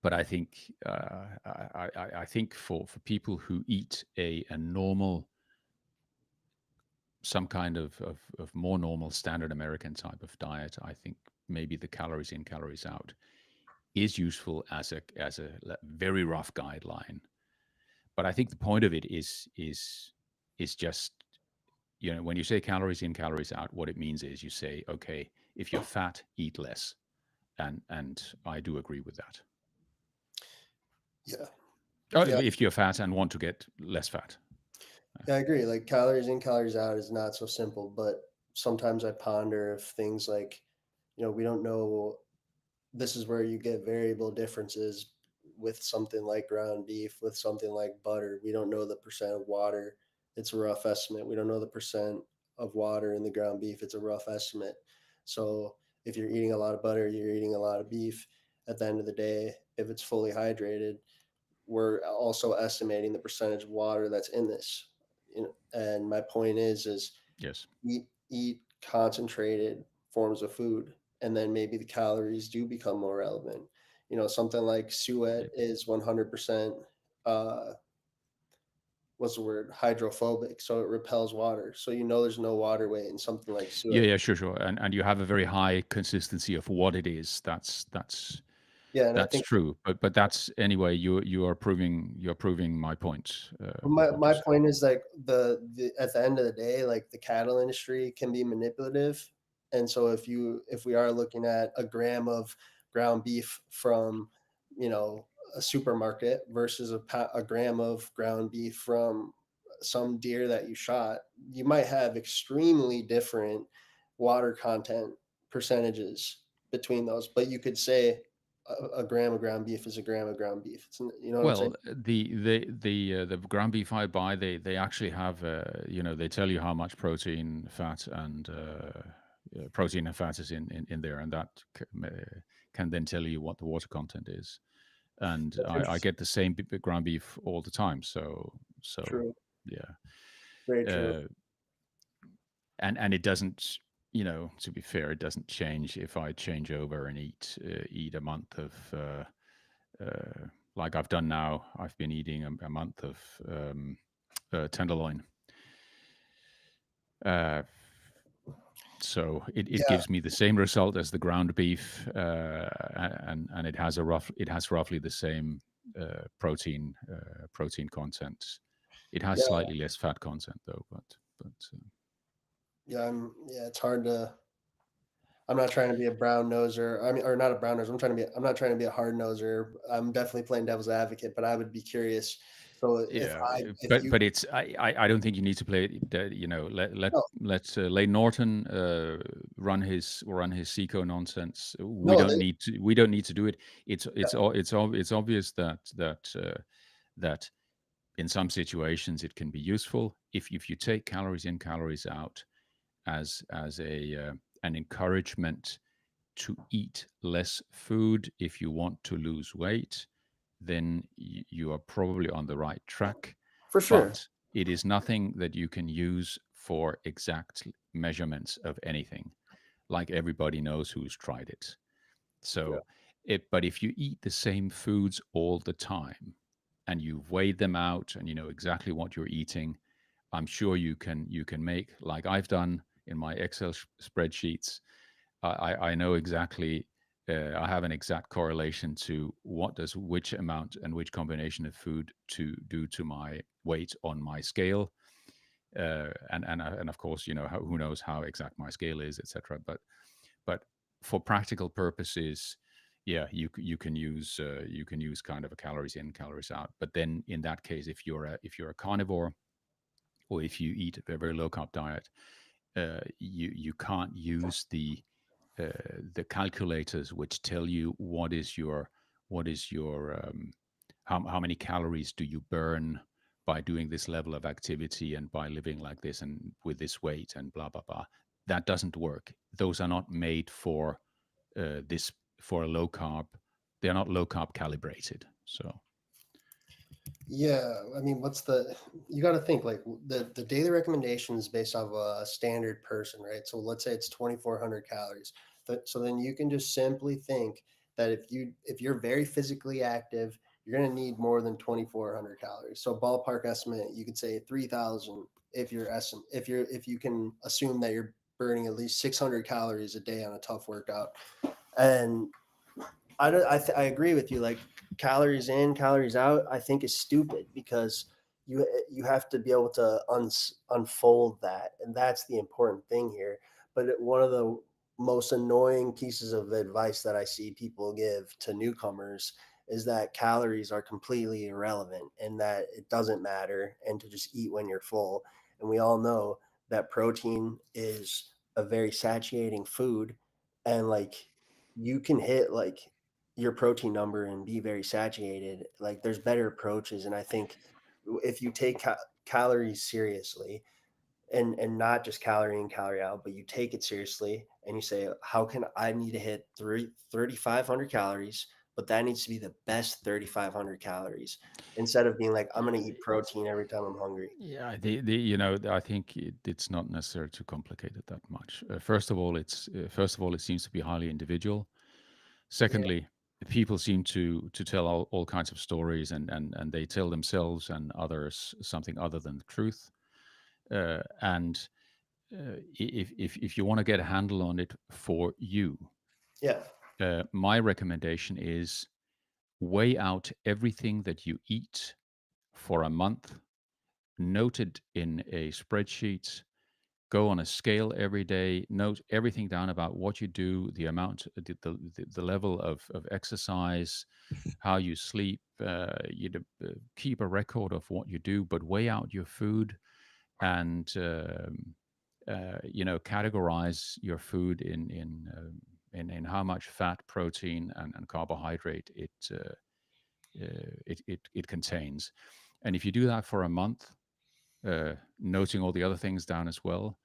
But I think I think for people who eat a normal, some kind of more normal standard American type of diet, I think maybe the calories in, calories out is useful as a very rough guideline. But I think the point of it is just, when you say calories in, calories out, what it means is you say, okay, if you're fat, eat less, and I do agree with that. yeah, yeah, If you're fat and want to get less fat. yeah, I agree. Like calories in, calories out is not so simple, but sometimes I ponder if things like, we don't know. This is where you get variable differences with something like ground beef, with something like butter. We don't know the percent of water. It's a rough estimate. We don't know the percent of water in the ground beef. It's a rough estimate. So if you're eating a lot of butter, you're eating a lot of beef. at the end of the day, if it's fully hydrated, we're also estimating the percentage of water that's in this. You know, and my point is Yes. eat concentrated forms of food, and then maybe the calories do become more relevant. You know, something like suet Yeah. is 100% uh what's the word, hydrophobic, so it repels water. So you know there's no water weight in something like Yeah, suet. yeah, sure, sure. And you have a very high consistency of what it is. Yeah, and I That's think true. But that's anyway, you're proving my point with what you my said. point is like the at the end of the day, like the cattle industry can be manipulative. And so if we are looking at a gram of ground beef from, you know, a supermarket versus a gram of ground beef from some deer that you shot, you might have extremely different water content percentages between those. But you could say a gram of ground beef is a gram of ground beef. You know what I'm saying? Well, the ground beef I buy, they actually have they tell you how much protein and fat is in there, and that can then tell you what the water content is. And That's I interesting. get the same ground beef all the time. So True. yeah. Very true. Uh, and it doesn't, to be fair, it doesn't change if I change over and eat a month of uh, like I've done now. I've been eating a month of tenderloin. Uh, so it Yeah, gives me the same result as the ground beef, and it has roughly the same protein content. It has yeah, slightly less fat content though, but yeah. Yeah. It's hard to. I'm not trying to be a brown noser. I mean, or not a brown noser. I'm not trying to be a hard noser. I'm definitely playing devil's advocate, but I would be curious. So yeah, if but you, it's I don't think you need to play no, let Lane Norton run his Seco nonsense. no, We don't need to do it. yeah, It's obvious that in some situations it can be useful if you take calories in, calories out as a an encouragement to eat less food if you want to lose weight, then you are probably on the right track. for sure. But it is nothing that you can use for exact measurements of anything, like everybody knows who's tried it. Yeah, So, but if you eat the same foods all the time and you've weighed them out and you know exactly what you're eating, I'm sure you can make like I've done in my Excel spreadsheets. I know exactly. I have an exact correlation to what does which amount and which combination of food to do to my weight on my scale, and of course, who knows how exact my scale is, etc. But for practical purposes, yeah, you can use kind of a calories in, calories out. But then in that case, if you're a carnivore or if you eat a very low carb diet, you can't use the calculators which tell you what is your how many calories do you burn by doing this level of activity and by living like this and with this weight and blah blah blah. That doesn't work. Those are not made this for a low carb. They are not low carb calibrated. So yeah. I mean, you got to think like the daily recommendation is based off a standard person, right? So let's say it's 2,400 calories. So then you can just simply think that if you're very physically active, you're going to need more than 2,400 calories. So ballpark estimate, you could say 3,000 if you can assume that you're burning at least 600 calories a day on a tough workout. And I don't. I agree with you. Like calories in, calories out. I think is stupid because you have to be able to unfold that, and that's the important thing here. But one of the most annoying pieces of advice that I see people give to newcomers is that calories are completely irrelevant and that it doesn't matter and to just eat when you're full. And we all know that protein is a very satiating food, and like you can hit like your protein number and be very satiated. Like there's better approaches, and I think if you take calories seriously and not just calorie in, calorie out, but you take it seriously and you say, how can I need to hit 3,500 calories? but that needs to be the best 3,500 calories instead of being like, I'm going to eat protein every time I'm hungry. Yeah, I think it's not necessary to complicate it that much. First of all, it seems to be highly individual. Yeah. Secondly, people seem to tell all kinds of stories, and they tell themselves and others something other than the truth. And if you want to get a handle on it for you, Yeah. my recommendation is weigh out everything that you eat for a month, note it in a spreadsheet, go on a scale every day, note everything down about what you do, the amount, the level of exercise, how you sleep. Keep a record of what you do, but weigh out your food and categorize your food in how much fat, protein, and carbohydrate it contains. And if you do that for a month, noting all the other things down as well,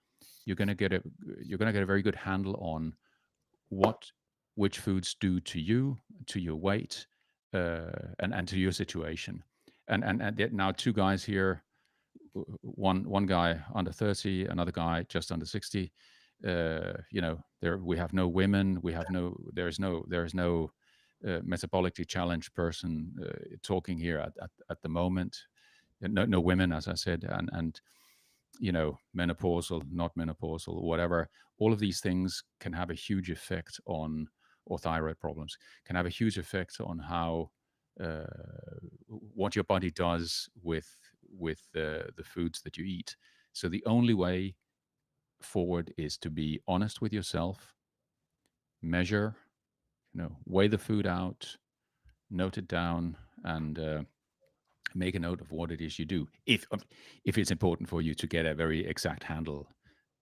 you're going to get a very good handle on what which foods do to you, to your weight, and to your situation. And yet now two guys here, one guy under 30, another guy just under 60. There we have no women, we have no there is no metabolically challenged person talking here at the moment. No women, as I said, and menopausal, not menopausal, whatever. All of these things can have a huge effect on, or thyroid problems can have a huge effect on how uh, what your body does with the foods that you eat. So the only way forward is to be honest with yourself, measure, weigh the food out, note it down, and make a note of what it is you do. If it's important for you to get a very exact handle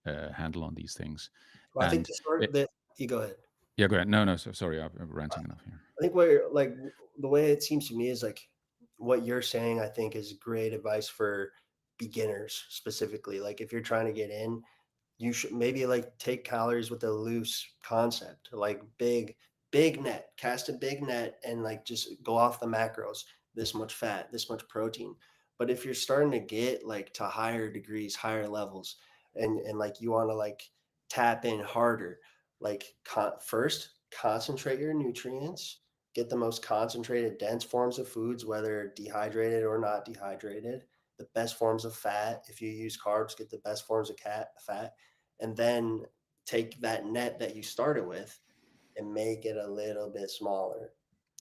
on these things. Well, I think And the start that you go ahead. yeah, go ahead. No, no, sorry, I'm ranting enough here. I think where like the way it seems to me is like what you're saying, I think is great advice for beginners specifically. Like if you're trying to get in, you should maybe like take calories with a loose concept, like big net, cast a big net and like just go off the macros, this much fat, this much protein. But if you're starting to get like to higher degrees, higher levels, and like you want to like tap in harder, like first concentrate your nutrients, get the most concentrated, dense forms of foods, whether dehydrated or not dehydrated, the best forms of fat. If you use carbs, get the best forms of fat, and then take that net that you started with and make it a little bit smaller.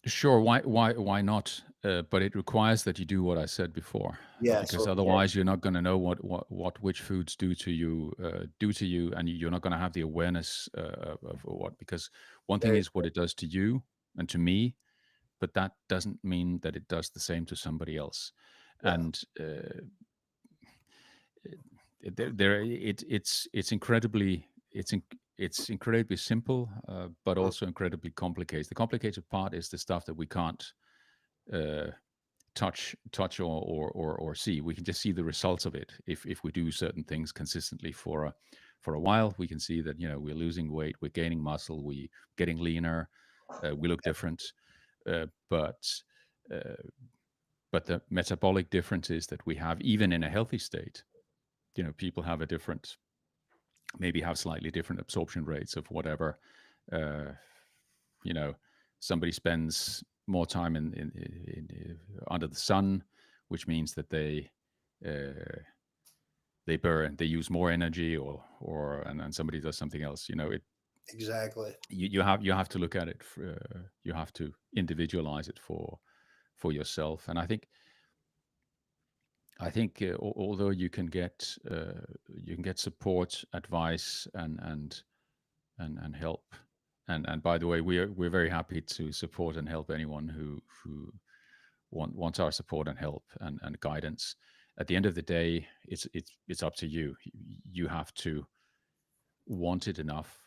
Sure, why not? But it requires that you do what I said before, Yeah. because So yeah, otherwise you're not going to know what which foods do to you, and you're not going to have the awareness of what. Because one thing very is what it does to you and to me, but that doesn't mean that it does the same to somebody else. yeah, And it's incredibly it's incredibly simple, but mm, also incredibly complicated. The complicated part is the stuff that we can't uh, touch or see. We can just see the results of it if we do certain things consistently for a while. We can see that we're losing weight, we're gaining muscle, we getting leaner, we look different. But uh, but the metabolic differences that we have, even in a healthy state, people have a different, maybe have slightly different absorption rates of whatever. Uh, you know, Somebody spends more time under the sun, which means that uh, they use more energy, and somebody does something else. exactly. You have to look at it. You have to individualize it for yourself, and I think although you can get support, advice, and help. And by the way, we're very happy to support and help anyone who wants our support and help and guidance. At the end of the day, it's up to you. You have to want it enough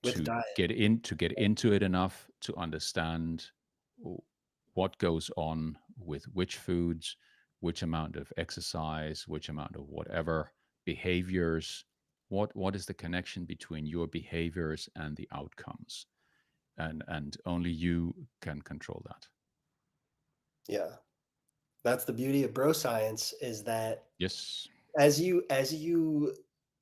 With to diet. get into it enough to understand what goes on with which foods, which amount of exercise, which amount of whatever behaviors. What is the connection between your behaviors and the outcomes? and only you can control that. Yeah. That's the beauty of bro science is that Yes. as you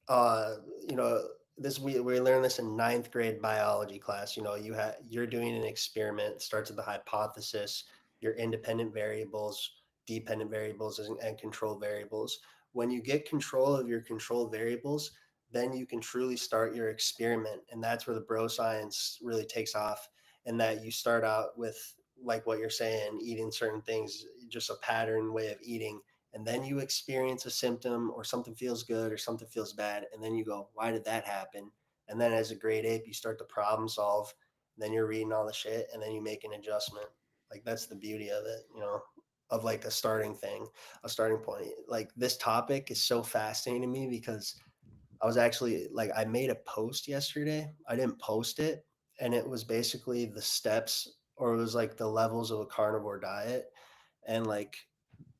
uh you know this we learned this in ninth grade biology class. You're doing an experiment, starts with the hypothesis, your independent variables, dependent variables, and control variables. When you get control of your control variables, then you can truly start your experiment, and that's where the bro science really takes off. And that you start out with, like what you're saying, eating certain things, just a pattern way of eating, and then you experience a symptom, or something feels good or something feels bad, and then you go, why did that happen? And then as a grade ape, you start to problem solve, then you're reading all the shit, and then you make an adjustment. Like, that's the beauty of it, of like a starting thing, a starting point. Like, this topic is so fascinating to me because I was actually like, I made a post yesterday. I didn't post it, and it was basically the steps, or it was like the levels of a carnivore diet. And like,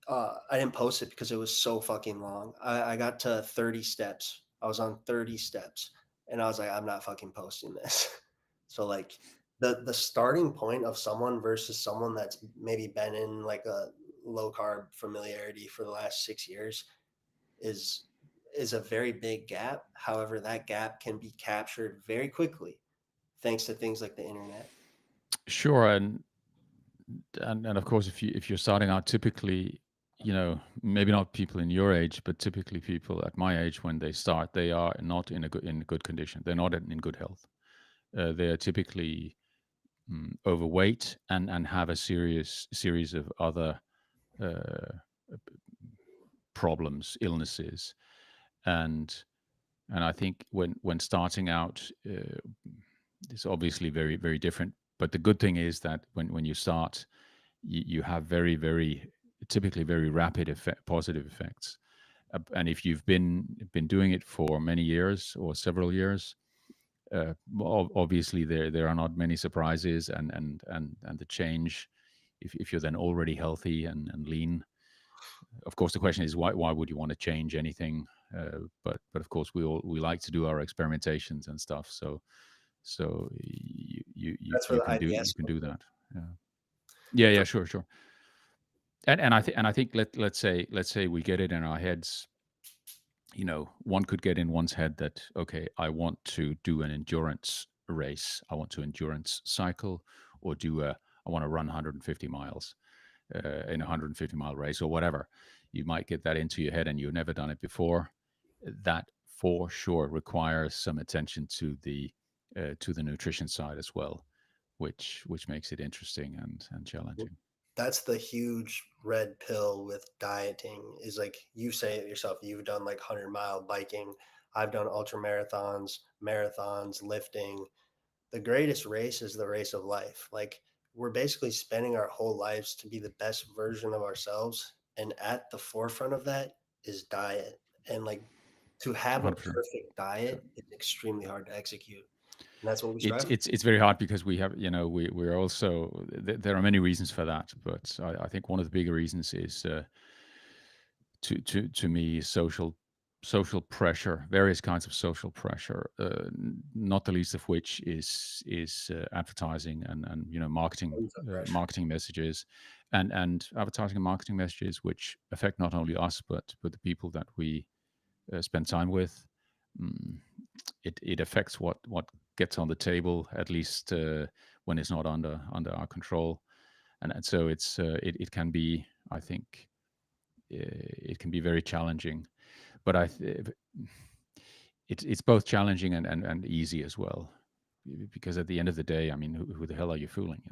I didn't post it because it was so fucking long. I got to 30 steps. I was on 30 steps, and I was like, I'm not fucking posting this. So like, the starting point of someone versus someone that's maybe been in like a low carb familiarity for the last 6 years is is a very big gap. However, that gap can be captured very quickly thanks to things like the internet. Sure. And of course, if you're starting out, typically, maybe not people in your age, but typically people at my age, when they start, they are not in good condition. They're not in good health. They are typically overweight and have a serious series of other uh, problems, illnesses, and and I think when starting out, it's obviously very very different. But the good thing is that when you start, you have very typically very rapid positive effects. And if you've been doing it for many years or several years, obviously there are not many surprises, and the change, if you're then already healthy and lean. Of course, the question is why would you want to change anything? But of course we like to do our experimentations and stuff. So That's where you the can IBS comes do in. that. Yeah. Yeah, For sure, sure. And I think let's say we get it in our heads. One could get in one's head that, okay, I want to do an endurance race. I want to endurance cycle, or I want to run 150 miles in a 150-mile race or whatever. You might get that into your head and you've never done it before. That for sure requires some attention to the nutrition side as well, which makes it interesting and challenging. That's the huge red pill with dieting, is like, you say it yourself, you've done like 100-mile biking. I've done ultra marathons, lifting. The greatest race is the race of life. Like, we're basically spending our whole lives to be the best version of ourselves. And at the forefront of that is diet. And like, to have a 100%. perfect diet is extremely hard to execute. And that's what we It's strive for. it's it's very hard because we have, we're also, there are many reasons for that, but I think one of the bigger reasons is, to me, social pressure, various kinds of social pressure, not the least of which is advertising and Tons of pressure. marketing messages, and advertising and marketing messages which affect not only us but the people that we spend time with. Mm, it affects what gets on the table, at least when it's not under our control, and so it can be, I think, it can be very challenging. But it's both challenging and easy as well, because at the end of the day, I mean, who the hell are you fooling?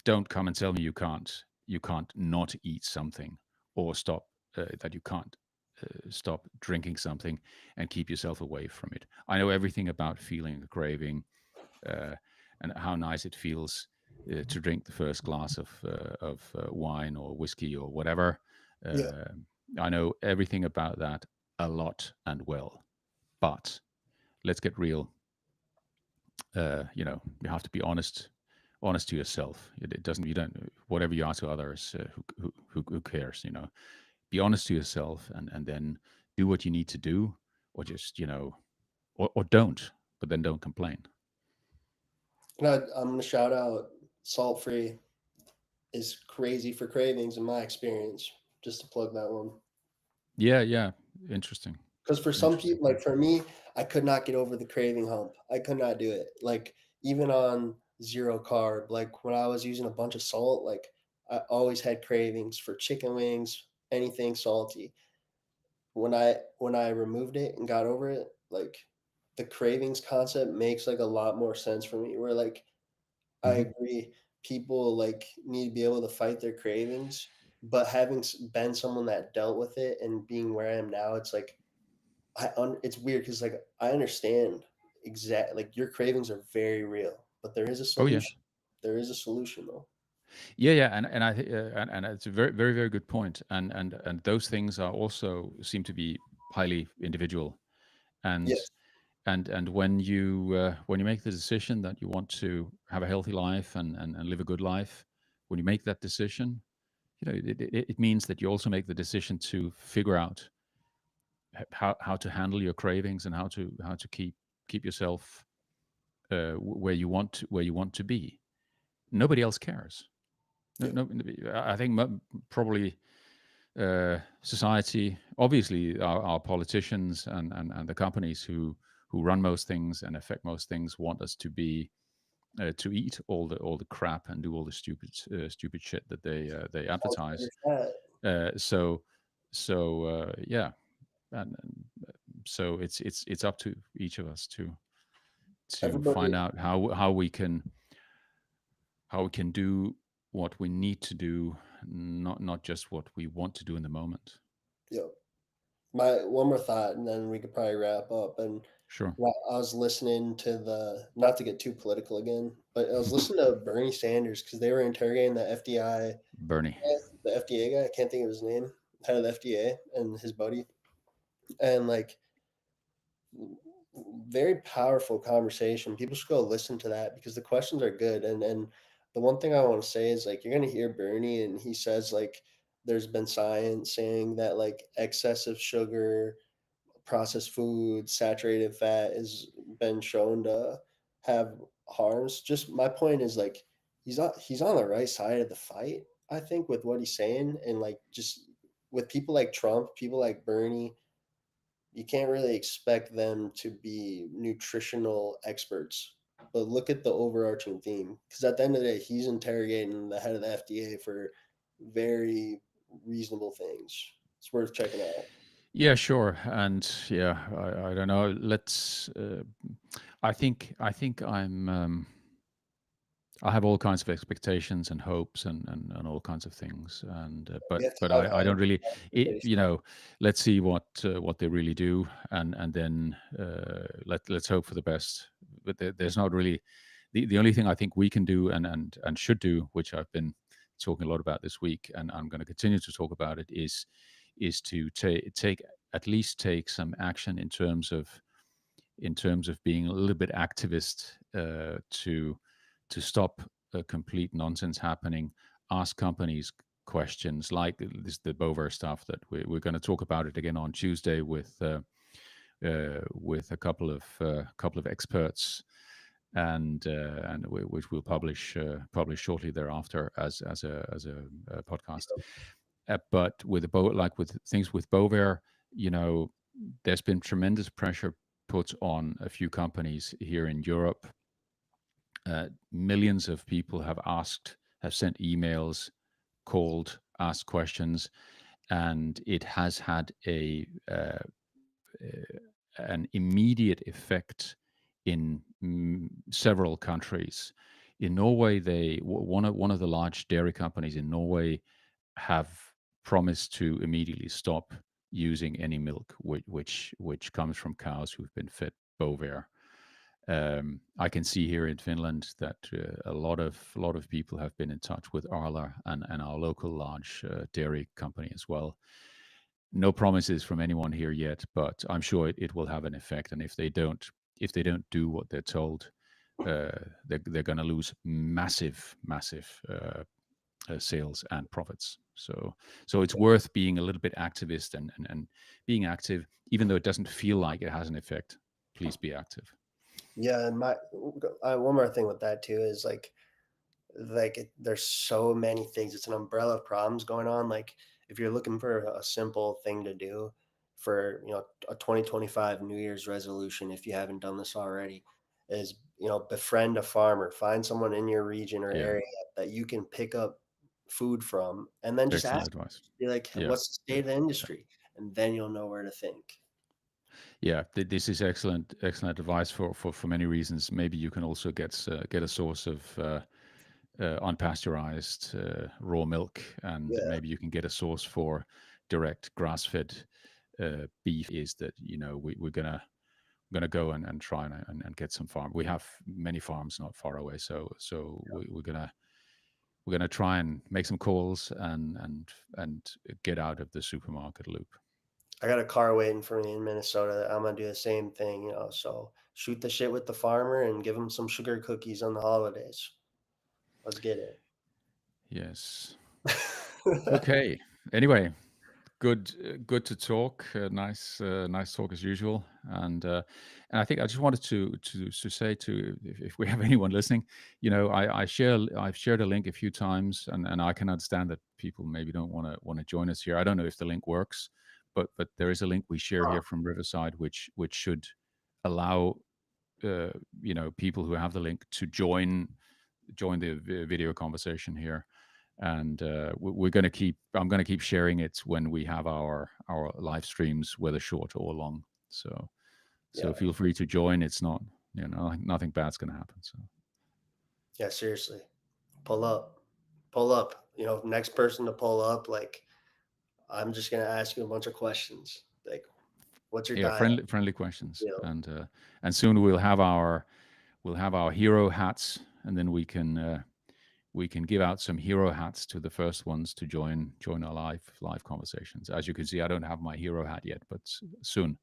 Don't come and tell me you can't not eat something, or stop, that you can't stop drinking something and keep yourself away from it. I know everything about feeling a craving, uh, and how nice it feels to drink the first glass of wine or whiskey or whatever. Yeah. Uh, I know everything about that a lot and well, but let's get real. You have to be honest to yourself. It doesn't, you don't, whatever you are to others, who cares? Be honest to yourself, and then do what you need to do, or just, or don't, but then don't complain. And I'm gonna shout out salt free is crazy for cravings in my experience. Just to plug that one. Yeah, yeah. Interesting. Because for some Interesting. people, like for me, I could not get over the craving hump. I could not do it. Like even on zero carb, like when I was using a bunch of salt, like I always had cravings for chicken wings, anything salty. When I removed it and got over it, like the cravings concept makes like a lot more sense for me. Where like I Hmm. agree, people like need to be able to fight their cravings, but having been someone that dealt with it and being where I am now, it's like it's weird because like I understand like your cravings are very real, but there is a Oh yeah. solution. There is a solution though. Yeah, yeah, and I and it's a very very very good point, and those things are also seem to be highly individual, and Yes, and when you make the decision that you want to have a healthy life and live a good life, when you make that decision, it means that you also make the decision to figure out how to handle your cravings and how to keep yourself where you want to be. Nobody else cares. No, yeah, no, I think probably society, obviously our politicians and the companies who run most things and affect most things want us to be to eat all the crap and do all the stupid shit that they advertise. there's that. So yeah, and so it's up to each of us to find Everybody, out how we can do what we need to do, not just what we want to do in the moment. yeah. My one more thought, and then we could probably wrap up. And Sure. I was listening to not to get too political again, but I was listening to Bernie Sanders because they were interrogating the FDI, Bernie. the FDA guy. I can't think of his name, head of the FDA, and his buddy, and like very powerful conversation. People should go listen to that because the questions are good. And the one thing I want to say is like you're gonna hear Bernie and he says like there's been science saying that like excessive sugar, processed food, saturated fat has been shown to have harms. Just my point is like he's on the right side of the fight, I think, with what he's saying. And like just with people like Trump, people like Bernie, you can't really expect them to be nutritional experts. But look at the overarching theme, because at the end of the day, he's interrogating the head of the FDA for very reasonable things. It's worth checking out. Yeah, sure. And yeah, I don't know. Let's. I think I have all kinds of expectations and hopes and all kinds of things. And We have to but have I high don't really. expectations. Let's see what they really do, and then let's hope for the best. But there's not really the only thing I think we can do and should do, which I've been talking a lot about this week, and I'm going to continue to talk about it, is to take at least take some action in terms of being a little bit activist to stop complete nonsense happening. Ask companies questions like this, the Bover stuff that we're going to talk about it again on Tuesday with a couple of experts and which we'll publish shortly thereafter as a podcast. But with the like with things with Bover, there's been tremendous pressure put on a few companies here in Europe. Millions of people have sent emails, called, asked questions, and it has had an immediate effect in several countries. In Norway, one of the large dairy companies in Norway have promised to immediately stop using any milk which comes from cows who've been fed Bovaer. I can see here in Finland that a lot of people have been in touch with Arla and our local large dairy company as well. No promises from anyone here yet, but I'm sure it will have an effect. And if they don't do what they're told, they're going to lose massive sales and profits. So it's worth being a little bit activist and being active, even though it doesn't feel like it has an effect. Please be active. Yeah, and one more thing with that too is there's so many things. It's an umbrella of problems going on. Like if you're looking for a simple thing to do for a 2025 New Year's resolution, if you haven't done this already, is befriend a farmer, find someone in your region or Yeah, area that you can pick up food from, and then just excellent ask, advice. be like, Yeah, what's the yeah, state of the yeah. industry, and then you'll know where to think. Yeah, this is excellent advice for many reasons. Maybe you can also get a source of unpasteurized raw milk, and Yeah, maybe you can get a source for direct grass-fed beef. Is that we're gonna go and try and get some farm. We have many farms not far away, so we're gonna try and make some calls and get out of the supermarket loop. I got a car waiting for me in Minnesota. That I'm gonna do the same thing, So shoot the shit with the farmer and give him some sugar cookies on the holidays. Let's get it. Yes. Okay. Anyway, good to talk. Nice talk as usual. And I think I just wanted to say to if we have anyone listening, I've shared a link a few times, and I can understand that people maybe don't want to join us here. I don't know if the link works, but there is a link we share Huh. here from Riverside, which should allow uh, people who have the link to join the video conversation here. And we're going to keep I'm going to keep sharing it when we have our live streams, whether short or long. So Yeah. feel free to join. It's not, nothing bad's going to happen. So Yeah, seriously. Pull up. Pull up. Next person to pull up, like I'm just gonna ask you a bunch of questions. Like, what's your yeah, diet? friendly questions. You know? And soon we'll have our hero hats, and then we can give out some hero hats to the first ones to join our live conversations. As you can see, I don't have my hero hat yet, but soon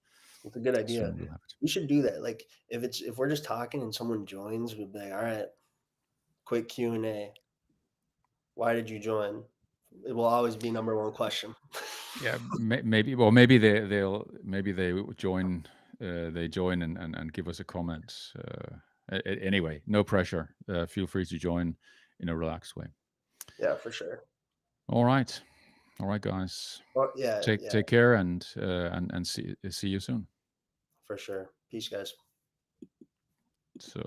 It's a good idea. soon we'll have it. We should do that. Like if we're just talking and someone joins, we'd be like, all right, quick Q&A. Why did you join? It will always be number one question. Yeah, maybe. Well, maybe they join. They join and give us a comment. Anyway, no pressure. Feel free to join in a relaxed way. Yeah, for sure. All right, all right, guys. Oh, yeah, Take yeah, take care and see you soon. for sure. Peace, guys. So.